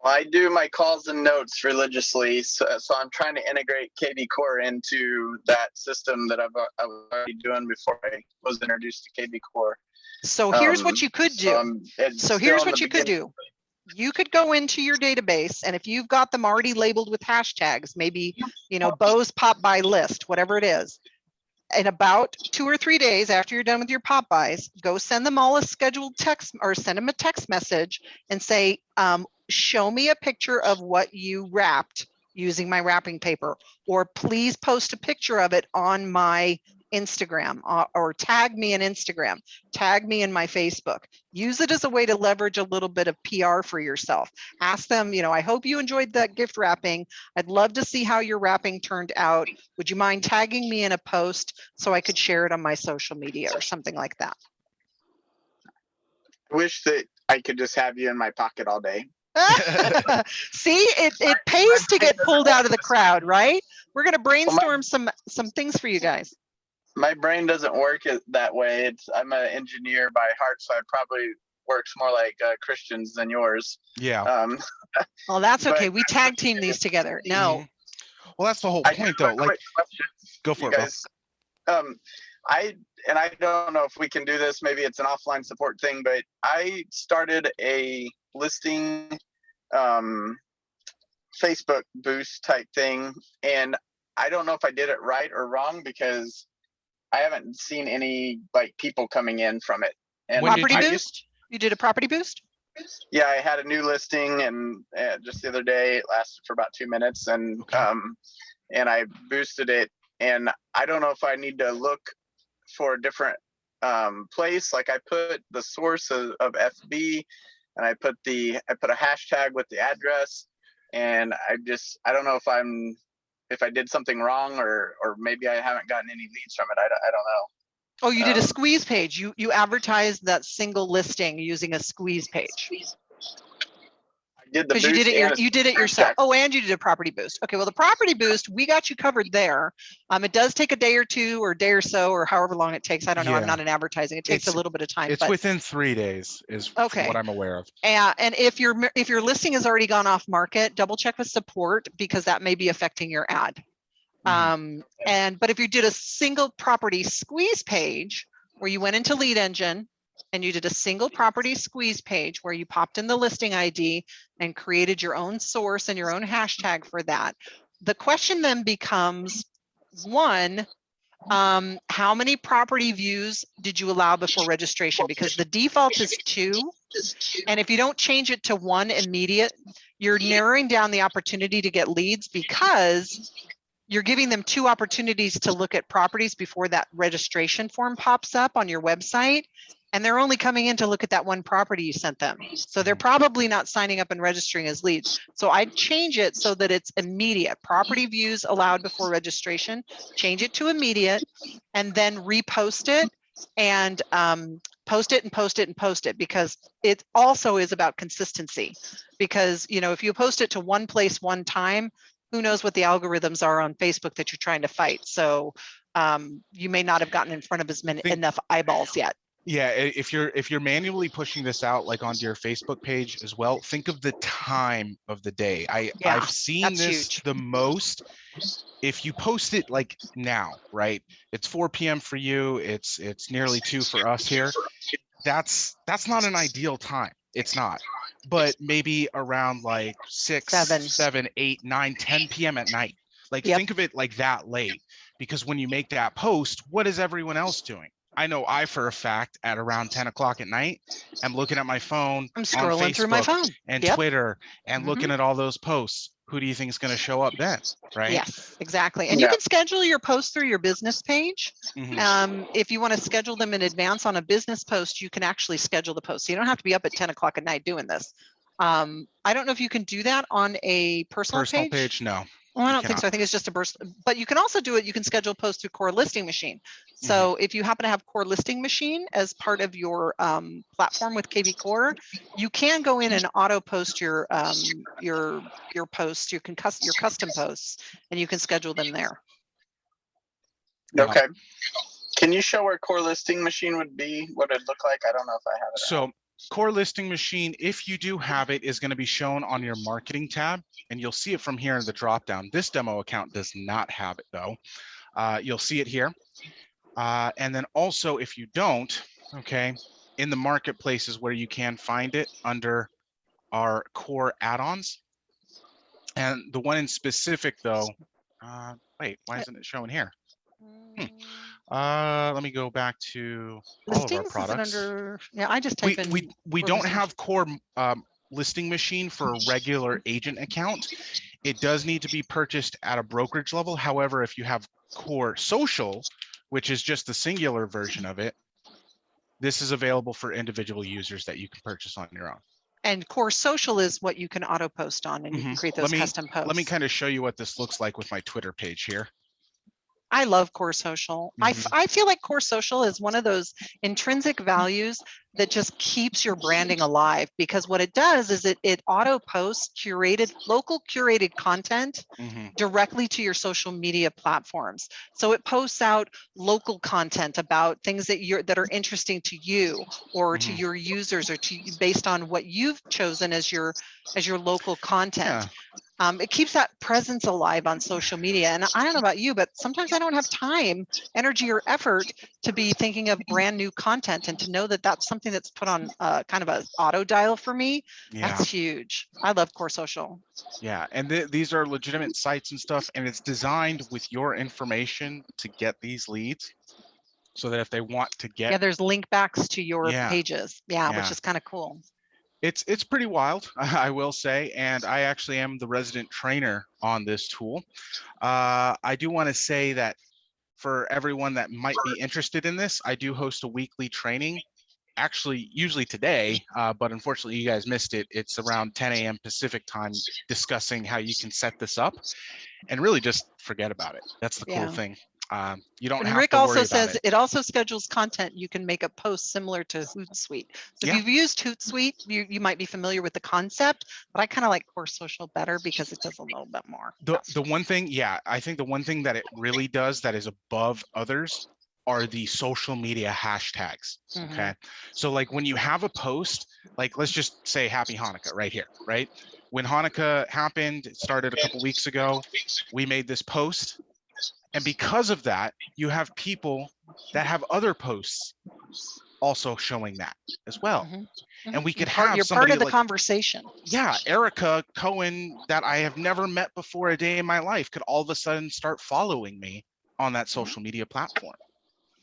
I do my calls and notes religiously, so I'm trying to integrate kvCORE into that system that I was already doing before I was introduced to kvCORE. So here's what you could do. So here's what you could do. You could go into your database, and if you've got them already labeled with hashtags, maybe, you know, Bo's pop by list, whatever it is, in about 2 or 3 days after you're done with your pop buys, go send them all a scheduled text, or send them a text message and say, show me a picture of what you wrapped using my wrapping paper, or please post a picture of it on my Instagram, or tag me in Instagram, tag me in my Facebook. Use it as a way to leverage a little bit of PR for yourself. Ask them, you know, I hope you enjoyed that gift wrapping. I'd love to see how your wrapping turned out. Would you mind tagging me in a post so I could share it on my social media or something like that? I wish that I could just have you in my pocket all day. See, it pays to get pulled out of the crowd, right? We're going to brainstorm some things for you guys. My brain doesn't work that way. I'm an engineer by heart, so I probably works more like Christian's than yours. Yeah. Well, that's okay. We tag team these together. No. Well, that's the whole point, though. Like, go for it, guys. I don't know if we can do this. Maybe it's an offline support thing, but I started a listing Facebook boost type thing, and I don't know if I did it right or wrong because I haven't seen any like people coming in from it. And property boost? You did a property boost? Yeah, I had a new listing, and just the other day, it lasted for about 2 minutes, and and I boosted it. And I don't know if I need to look for a different place. Like I put the source of FB, and I put a hashtag with the address, and I don't know if I did something wrong, or maybe I haven't gotten any leads from it. I don't know. Oh, you did a squeeze page. You advertised that single listing using a squeeze page. I did the because you did it yourself. Oh, and you did a property boost. Okay, well, the property boost, we got you covered there. It does take a day or two, or a day or so, or however long it takes. I don't know. I'm not in advertising. It takes a little bit of time. It's within 3 days, is what I'm aware of. And if your listing has already gone off market, double check with support, because that may be affecting your ad. But if you did a single property squeeze page where you went into Lead Engine and you did a single property squeeze page where you popped in the listing ID and created your own source and your own hashtag for that, the question then becomes, one, how many property views did you allow before registration? Because the default is 2. And if you don't change it to 1 immediate, you're narrowing down the opportunity to get leads, because you're giving them 2 opportunities to look at properties before that registration form pops up on your website. And they're only coming in to look at that 1 property you sent them. So they're probably not signing up and registering as leads. So I'd change it so that it's immediate. Property views allowed before registration, change it to immediate, and then repost it, and post it and post it and post it, because it also is about consistency. Because, you know, if you post it to one place one time, who knows what the algorithms are on Facebook that you're trying to fight. So you may not have gotten in front of enough eyeballs yet. Yeah, if you're manually pushing this out, like onto your Facebook page as well, think of the time of the day. I've seen this huge. The most. If you post it like now, right? It's 4 p.m. for you. It's nearly 2 for us here. That's not an ideal time. It's not. But maybe around like 6, 7, 8, 9, 10 p.m. at night. Like think of it like that late, because when you make that post, what is everyone else doing? I know for a fact at around 10 o'clock at night, I'm looking at my phone. I'm scrolling on Facebook through my phone and Twitter and looking at all those posts. Who do you think is going to show up then? Right? Yes, exactly. And you can schedule your posts through your business page. If you want to schedule them in advance on a business post, you can actually schedule the post. So you don't have to be up at 10 o'clock at night doing this. I don't know if you can do that on a personal page. No. Well, I don't think so. I think it's just a burst, but you can also do it. You can schedule a post through Core Listing Machine. So if you happen to have Core Listing Machine as part of your platform with kvCORE, you can go in and auto post your posts, your custom posts, and you can schedule them there. Okay. Can you show where Core Listing Machine would be? What it'd look like? I don't know if I have it. So Core Listing Machine, if you do have it, is going to be shown on your marketing tab, and you'll see it from here in the dropdown. This demo account does not have it though. You'll see it here. And then also, if you don't, okay, in the marketplace is where you can find it under our core add-ons. And the one in specific though, wait, why isn't it showing here? Let me go back to all of our Listings, is it products. under, yeah, I just type in. We core don't listing. have core listing machine for a regular agent account. It does need to be purchased at a brokerage level. However, if you have core social, which is just the singular version of it, this is available for individual users that you can purchase on your own. And core social is what you can auto post on, and you can create those custom posts. Let me kind of show you what this looks like with my Twitter page here. I love core social. I feel like core social is one of those intrinsic values that just keeps your branding alive, because what it does is it auto posts local curated content directly to your social media platforms. So it posts out local content about things that are interesting to you or to your users, or based on what you've chosen as your local content. It keeps that presence alive on social media. And I don't know about you, but sometimes I don't have time, energy, or effort to be thinking of brand new content, and to know that that's something that's put on kind of a auto dial for me. That's huge. I love core social. Yeah, and these are legitimate sites and stuff, and it's designed with your information to get these leads, so that if they want to get, there's link backs to your pages, which is kind of cool. It's pretty wild, I will say, and I actually am the resident trainer on this tool. I do want to say that for everyone that might be interested in this, I do host a weekly training, actually usually today, but unfortunately you guys missed it. It's around 10 a.m. Pacific time, discussing how you can set this up and really just forget about it. That's the cool thing. You don't have Rick to also worry says about it. it also schedules content. You can make a post similar to Hootsuite. So if you've used Hootsuite, you might be familiar with the concept, but I kind of like core social better because it does a little bit more. The one thing, I think the one thing that it really does that is above others are the social media hashtags. Okay, so like when you have a post, like let's just say Happy Hanukkah right here, right? When Hanukkah happened, it started a couple weeks ago, we made this post. And because of that, you have people that have other posts also showing that as well. And we could have you're somebody part of the like, conversation. Yeah, Erica Cohen, that I have never met before a day in my life, could all of a sudden start following me on that social media platform.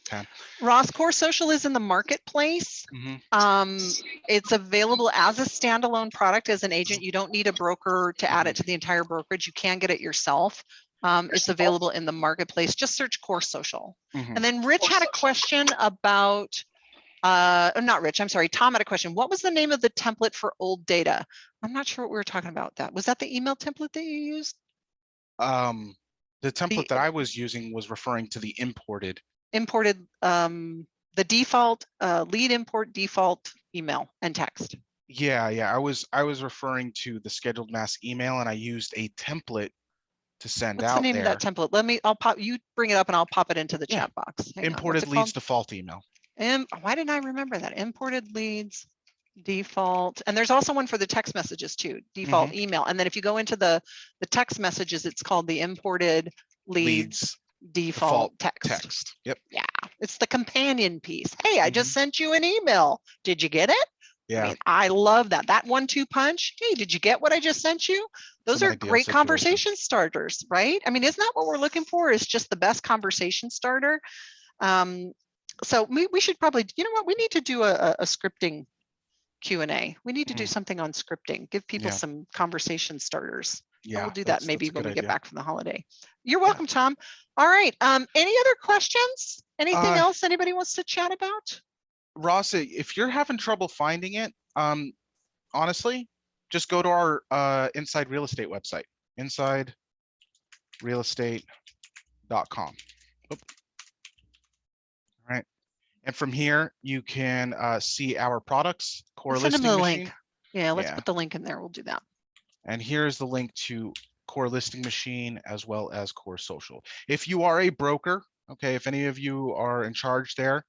Okay. Ross, core social is in the marketplace. It's available as a standalone product as an agent. You don't need a broker to add it to the entire brokerage. You can get it yourself. It's available in the marketplace. Just search core social. And then Rich had a question about, not Rich, I'm sorry, Tom had a question. What was the name of the template for old data? I'm not sure what we were talking about. Was that the email template that you used? The template that I was using was referring to the imported, the default lead import default email and text. Yeah, I was referring to the scheduled mass email, and I used a template to send What's out the name there. of that template? You bring it up and I'll pop it into the chat box. Imported leads default email. And why didn't I remember that? Imported leads default. And there's also one for the text messages too, default email. And then if you go into the text messages, it's called the imported leads default text. Yep. Yeah, it's the companion piece. Hey, I just sent you an email. Did you get it? Yeah. I mean, I love that. That 1-2 punch. Hey, did you get what I just sent you? Those are great conversation starters, right? I mean, isn't that what we're looking for? Is just the best conversation starter. So we should probably, you know what, we need to do a scripting Q&A. We need to do something on scripting, give people some conversation starters. Yeah, we'll do that maybe when we get back from the holiday. You're welcome, Tom. All right. Any other questions? Anything else anybody wants to chat about? Ross, if you're having trouble finding it, honestly, just go to our Inside Real Estate website, insiderealestate.com. All right. And from here, you can see our products, core listing machine. Link. Yeah, let's put the link in there. We'll do that. And here's the link to core listing machine as well as core social. If you are a broker, okay, if any of you are in charge there,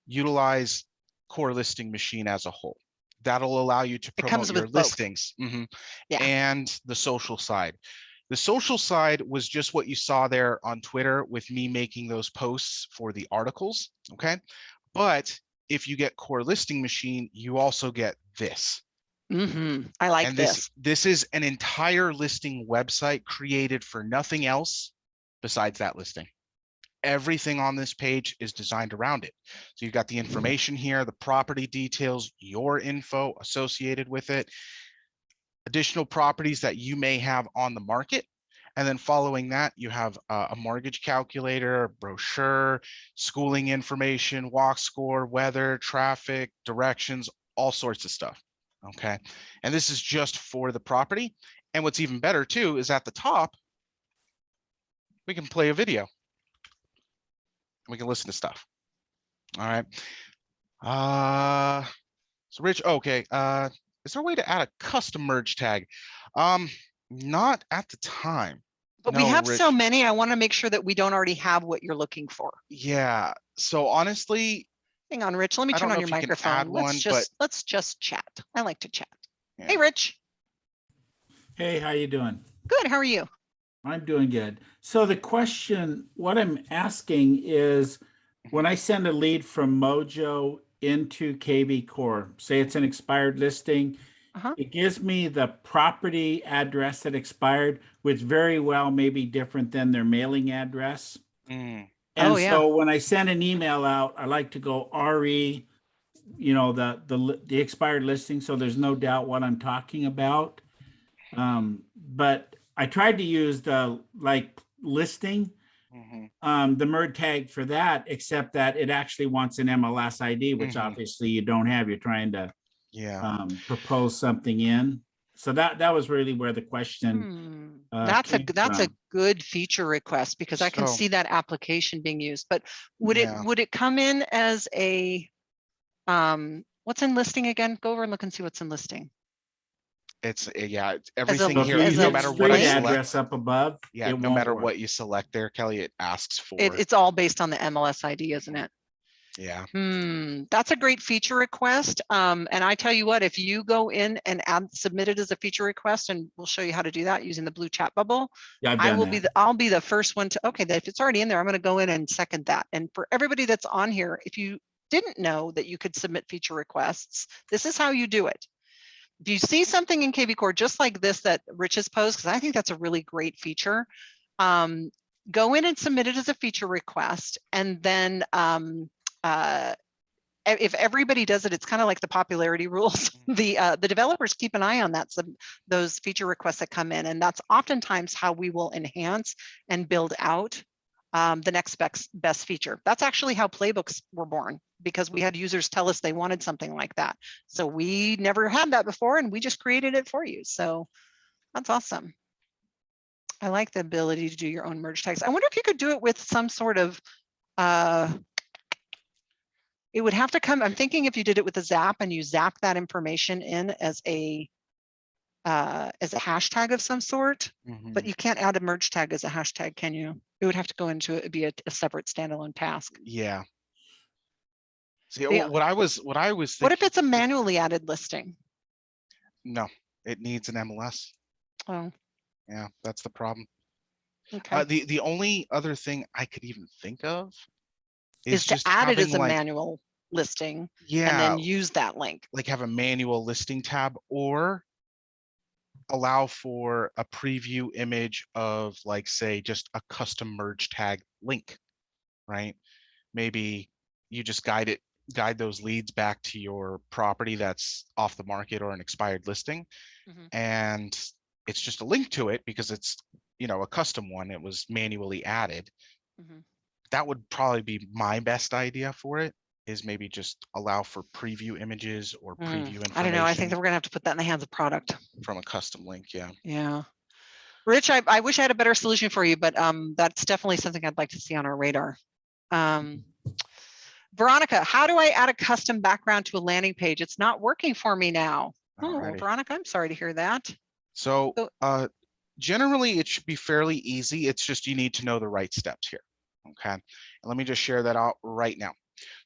utilize core listing machine as a whole. That'll allow you to It comes promote your with both. listings. Yeah. And the social side. The social side was just what you saw there on Twitter with me making those posts for the articles. Okay. But if you get core listing machine, you also get this. I like And this. this is an entire listing website created for nothing else besides that listing. Everything on this page is designed around it. So you've got the information here, the property details, your info associated with it, additional properties that you may have on the market. And then following that, you have a mortgage calculator, a brochure, schooling information, walk score, weather, traffic, directions, all sorts of stuff. Okay. And this is just for the property. And what's even better too is at the top, we can play a video. And we can listen to stuff. All right. So Rich, okay. Is there a way to add a custom merge tag? Not at the time. But we No, have Rich. so many, I want to make sure that we don't already have what you're looking for. Yeah. So honestly, Hang on, Rich. Let me I turn don't on know your if you can microphone. add one, but Let's just chat. I like to chat. yeah. Hey, Rich. Hey, how you doing? Good. How are you? I'm doing good. So the question, what I'm asking is, when I send a lead from Mojo into kvCORE, say it's an expired listing, it gives me the property address that expired, which very well may be different than their mailing address. Mm. And Oh, yeah. so when I send an email out, I like to go RE, you know, the expired listing, so there's no doubt what I'm talking about. But I tried to use the listing, the merge tag for that, except that it actually wants an MLS ID, which obviously you don't have. You're trying to propose something in. So that was really where the question that's a good feature request, because I can see that application being used. But would it come in as a what's in listing again? Go over and look and see what's in listing. It's everything here, if you no matter what I select, address up above, no matter what you select there, Kelly, it asks for it's all based on the MLS ID, isn't it? Yeah. That's a great feature request. And I tell you what, if you go in and submit it as a feature request, and we'll show you how to do that using the blue chat bubble. Yeah, I'll be the first one to, okay, if it's already in there, I'm going to go in and second that. And for everybody that's on here, if you didn't know that you could submit feature requests, this is how you do it. If you see something in kvCORE just like this that Rich has posed, because I think that's a really great feature, go in and submit it as a feature request. And then if everybody does it, it's kind of like the popularity rules. The developers keep an eye on that, those feature requests that come in, and that's oftentimes how we will enhance and build out the next best feature. That's actually how playbooks were born, because we had users tell us they wanted something like that. So we never had that before, and we just created it for you. So that's awesome. I like the ability to do your own merge tags. I wonder if you could do it with some sort of it would have to come, I'm thinking if you did it with a zap and you zap that information in as a hashtag of some sort, but you can't add a merge tag as a hashtag, can you? It would have to go into it, be a separate standalone task. Yeah. See, what I was thinking, what if it's a manually added listing? No, it needs an MLS. Oh. Yeah, that's the problem. Okay. The only other thing I could even think of is to just add it as a like, manual listing, yeah, and then use that link. Like have a manual listing tab, or allow for a preview image of, like, say, just a custom merge tag link, right? Maybe you just guide those leads back to your property that's off the market or an expired listing, and it's just a link to it because it's, you know, a custom one. It was manually added. That would probably be my best idea for it, is maybe just allow for preview images or preview information. I don't know. I think that we're gonna have to put that in the hands of product. From a custom link, yeah. Yeah. Rich, I wish I had a better solution for you, but that's definitely something I'd like to see on our radar. Veronica, how do I add a custom background to a landing page? It's not working for me now. Oh, Veronica, I'm sorry to hear that. So generally it should be fairly easy. It's just you need to know the right steps here. Okay, and let me just share that out right now.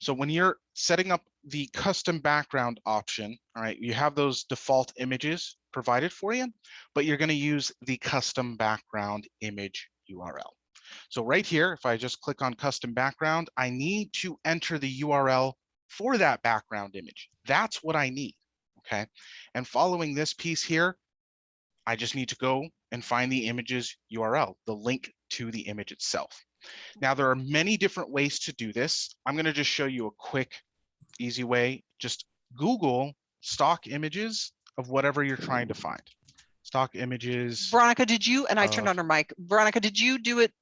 So when you're setting up the custom background option, all right, you have those default images provided for you, but you're going to use the custom background image URL. So right here, if I just click on custom background, I need to enter the URL for that background image. That's what I need, okay? And following this piece here, I just need to go and find the image's URL, the link to the image itself. Now, there are many different ways to do this. I'm going to just show you a quick, easy way. Just Google stock images of whatever you're trying to find. Stock images. Veronica, did you, and I turned on her mic, Veronica, did you do it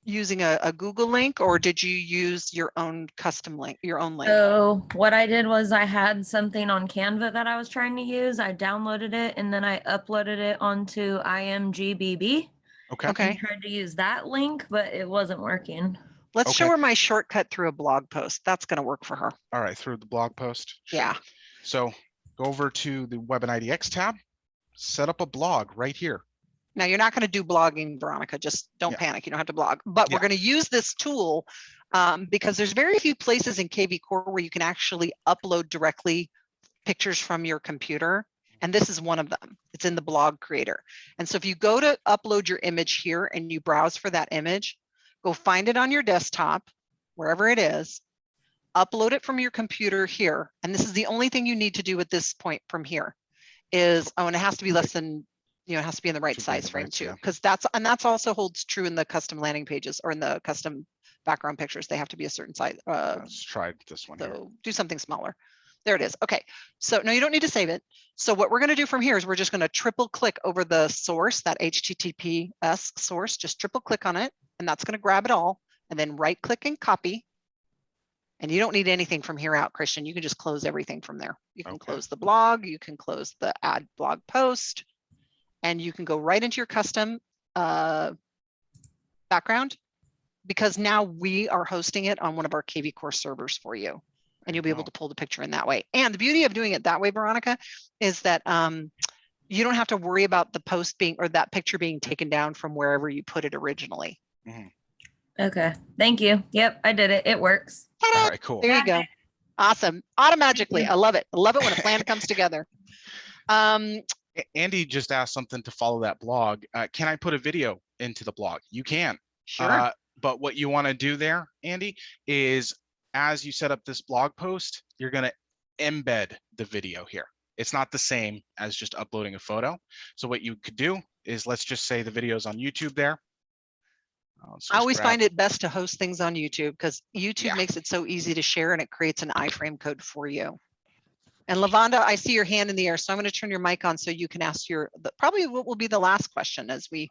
using a Google link, or did you use your own custom link, your own link? So what I did was I had something on Canva that I was trying to use. I downloaded it and then I uploaded it onto IMGBB. Okay. I tried to use that link, but it wasn't working. Let's show Okay. her my shortcut through a blog post. That's going to work for her. All right, through the blog post. Sure. Yeah. So go over to the Web and IDX tab, set up a blog right here. Now, you're not going to do blogging, Veronica. Just don't panic. You don't have to blog. But we're going to use this tool because there's very few places in kvCORE where you can actually upload directly pictures from your computer. And this is one of them. It's in the blog creator. And so if you go to upload your image here and you browse for that image, go find it on your desktop, wherever it is, upload it from your computer here. And this is the only thing you need to do at this point from here is, oh, and it has to be less than, you know, it has to be in the right size frame too, because that's also holds true in the custom landing pages or in the custom background pictures. They have to be a certain size. Let's try this one here. So do something smaller. There it is. Okay. So no, you don't need to save it. So what we're going to do from here is we're just going to triple click over the source, that HTTPS source, just triple click on it. And that's going to grab it all and then right click and copy. And you don't need anything from here out, Christian. You can just close everything from there. You can close the blog, you can close the add blog post, and you can go right into your custom background, because now we are hosting it on one of our kvCORE servers for you. And you'll be able to pull the picture in that way. And the beauty of doing it that way, Veronica, is that you don't have to worry about the post being, or that picture being taken down from wherever you put it originally. Mm-hmm. Okay, thank you. Yep, I did it. It works. All right, cool. There you go. Awesome. Automagically. I love it. I love it when a plan comes together. Andy just asked something to follow that blog. Can I put a video into the blog? You can. Sure. But what you want to do there, Andy, is as you set up this blog post, you're going to embed the video here. It's not the same as just uploading a photo. So what you could do is, let's just say the video's on YouTube there. I always find it best to host things on YouTube because YouTube makes it so easy to share, and it creates an iframe code for you. And Lavonda, I see your hand in the air, so I'm going to turn your mic on so you can ask probably what will be the last question as we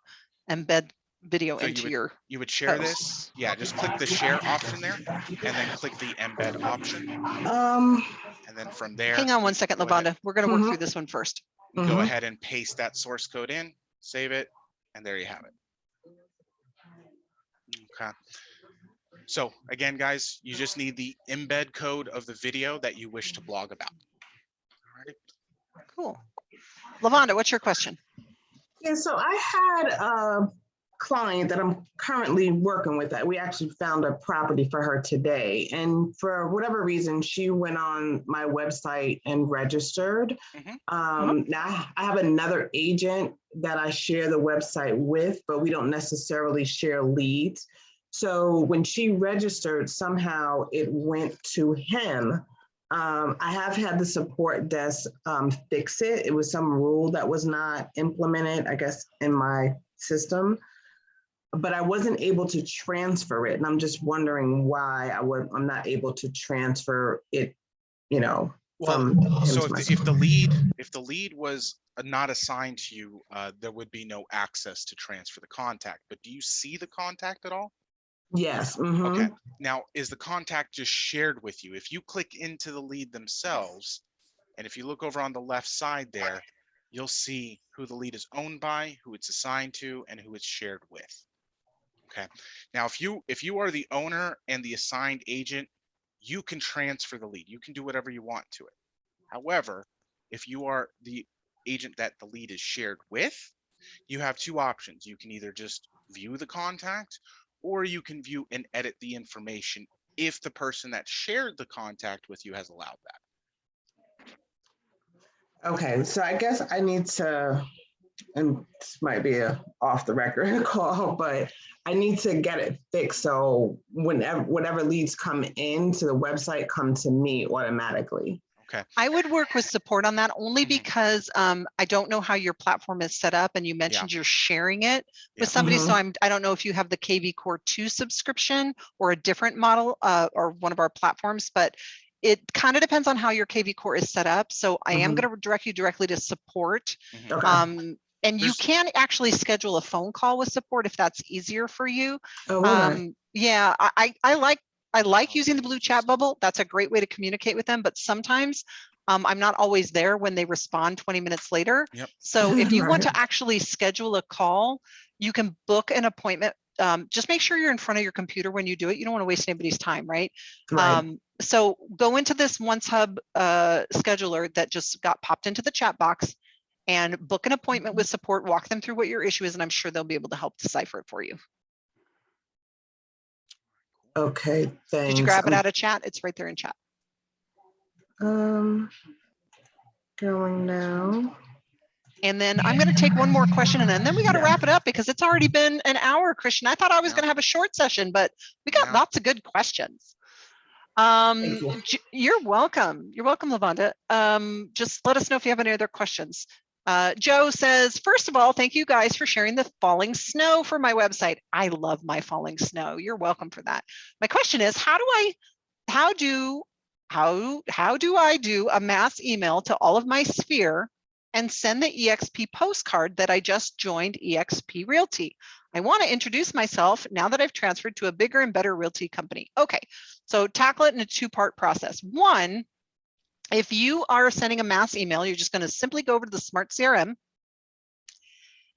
embed video into your. You would share this. Yeah, just click the share option there, and then click the embed option. And then from there. Hang on one second, Lavonda. We're going to work through this one first. Go ahead and paste that source code in, save it, and there you have it. Okay. So again, guys, you just need the embed code of the video that you wish to blog about. Alrighty. Cool. Lavonda, what's your question? Yeah, so I had a client that I'm currently working with. That we actually found a property for her today, and for whatever reason, she went on my website and registered. Now I have another agent that I share the website with, but we don't necessarily share leads. So when she registered, somehow it went to him. I have had the support desk fix it. It was some rule that was not implemented, I guess, in my system, but I wasn't able to transfer it. And I'm just wondering why I'm not able to transfer it, you know. Well, so if the lead was not assigned to you, there would be no access to transfer the contact. But do you see the contact at all? Yes. Okay. Now, is the contact just shared with you? If you click into the lead themselves, and if you look over on the left side there, you'll see who the lead is owned by, who it's assigned to, and who it's shared with. Okay. Now, if you are the owner and the assigned agent, you can transfer the lead. You can do whatever you want to it. However, if you are the agent that the lead is shared with, you have two options. You can either just view the contact, or you can view and edit the information if the person that shared the contact with you has allowed that. Okay, so I guess I need to, and this might be a off the record call, but I need to get it fixed so whatever leads come into the website come to me automatically. Okay. I would work with support on that only because I don't know how your platform is set up, and you mentioned you're sharing it with somebody. So I don't know if you have the kvCORE 2 subscription or a different model or one of our platforms, but it kind of depends on how your kvCORE is set up. So I am going to direct you directly to support. Okay. And you can actually schedule a phone call with support if that's easier for you. Yeah, I like using the blue chat bubble. That's a great way to communicate with them, but sometimes I'm not always there when they respond 20 minutes later. So if you want to actually schedule a call, you can book an appointment. Just make sure you're in front of your computer when you do it. You don't want to waste anybody's time, right? So go into this OneHub scheduler that just got popped into the chat box and book an appointment with support, walk them through what your issue is, and I'm sure they'll be able to help decipher it for you. Okay, thanks. Did you grab it out of chat? It's right there in chat. Going now. And then I'm going to take one more question, and then we got to wrap it up because it's already been an hour, Christian. I thought I was going to have a short session, but we got lots of good questions. You're welcome. You're welcome, Lavonda. Just let us know if you have any other questions. Joe says, first of all, thank you guys for sharing the falling snow for my website. I love my falling snow. You're welcome for that. My question is, how do I do a mass email to all of my sphere and send the EXP postcard that I just joined EXP Realty? I want to introduce myself now that I've transferred to a bigger and better realty company. Okay, so tackle it in a two-part process. One, if you are sending a mass email, you're just going to simply go over to the Smart CRM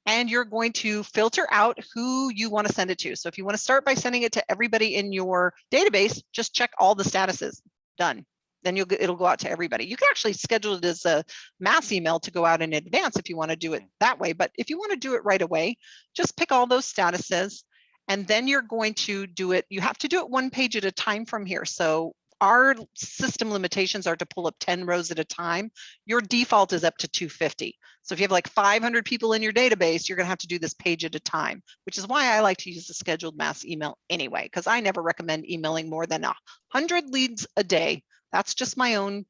and you're going to filter out who you want to send it to. So if you want to start by sending it to everybody in your database, just check all the statuses. Done. Then it'll go out to everybody. You can actually schedule it as a mass email to go out in advance if you want to do it that way. But if you want to do it right away, just pick all those statuses and then you're going to do it. You have to do it one page at a time from here. So our system limitations are to pull up 10 rows at a time. Your default is up to 250. So if you have like 500 people in your database, you're going to have to do this page at a time, which is why I like to use the scheduled mass email anyway, because I never recommend emailing more than 100 leads a day. That's just my own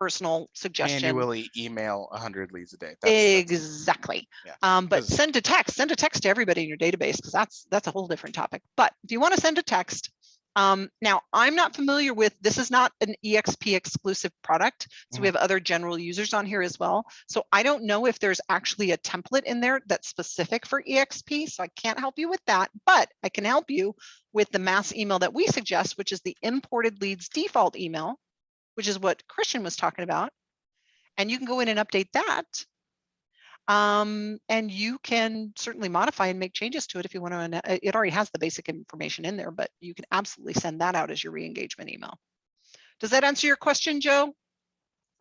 personal suggestion. Annually email 100 leads a day. Exactly. But send a text to everybody in your database, because that's a whole different topic. But if you want to send a text, now I'm not familiar with, this is not an EXP exclusive product. So we have other general users on here as well. So I don't know if there's actually a template in there that's specific for EXP. So I can't help you with that, but I can help you with the mass email that we suggest, which is the imported leads default email, which is what Christian was talking about. And you can go in and update that. And you can certainly modify and make changes to it if you want to. It already has the basic information in there, but you can absolutely send that out as your re-engagement email. Does that answer your question, Joe?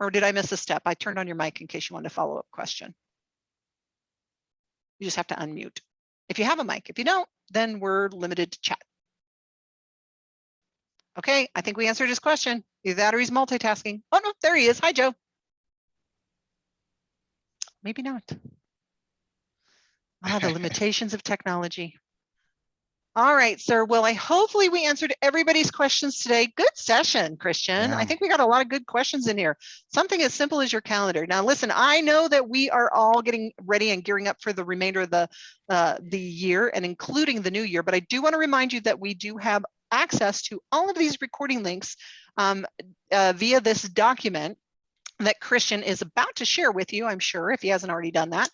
Or did I miss a step? I turned on your mic in case you wanted a follow-up question. You just have to unmute if you have a mic. If you don't, then we're limited to chat. Okay, I think we answered his question. Either that or he's multitasking. Oh no, there he is. Hi, Joe. Maybe not. The limitations of technology. All right, sir. Well, hopefully we answered everybody's questions today. Good session, Christian. I think we got a lot of good questions in here. Something as simple as your calendar. Now, listen, I know that we are all getting ready and gearing up for the remainder of the year and including the new year, but I do want to remind you that we do have access to all of these recording links via this document that Christian is about to share with you, I'm sure, if he hasn't already done that.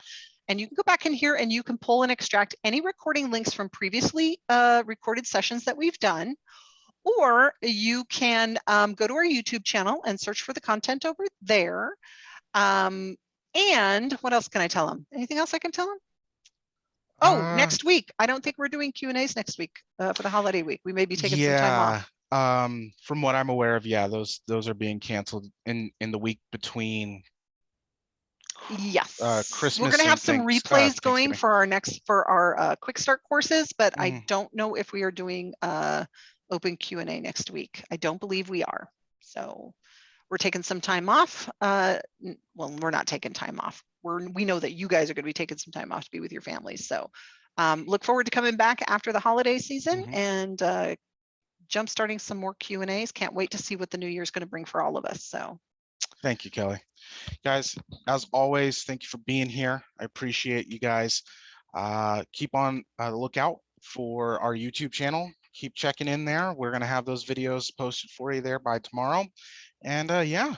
And you can go back in here and you can pull and extract any recording links from previously recorded sessions that we've done, or you can go to our YouTube channel and search for the content over there. And what else can I tell him? Anything else I can tell him? Oh, next week. I don't think we're doing Q&As next week for the holiday week. We may be taking some time off. From what I'm aware of, those are being canceled in the week between. Yes, Christmas. We're going to have some replays going for our quick start courses, but I don't know if we are doing open Q&A next week. I don't believe we are. So we're taking some time off. Well, we're not taking time off. We know that you guys are going to be taking some time off to be with your families. So look forward to coming back after the holiday season and jump starting some more Q&As. Can't wait to see what the new year is going to bring for all of us. So Thank you, Kelly. Guys, as always, thank you for being here. I appreciate you guys. Keep on the lookout for our YouTube channel. Keep checking in there. We're going to have those videos posted for you there by tomorrow. And yeah,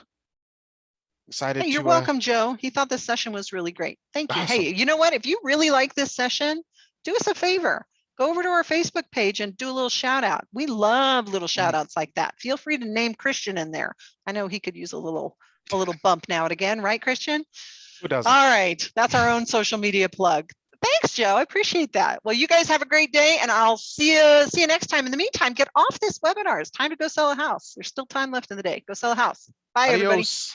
excited hey, you're to welcome, Joe. He thought this session was really great. Thank you. Awesome. Hey, you know what? If you really like this session, do us a favor. Go over to our Facebook page and do a little shout out. We love little shout outs like that. Feel free to name Christian in there. I know he could use a little bump now and again, right, Christian? Who doesn't? All right, that's our own social media plug. Thanks, Joe. I appreciate that. Well, you guys have a great day, and I'll see you next time. In the meantime, get off this webinar. It's time to go sell a house. There's still time left in the day. Go sell a house. Bye, everybody. Adios.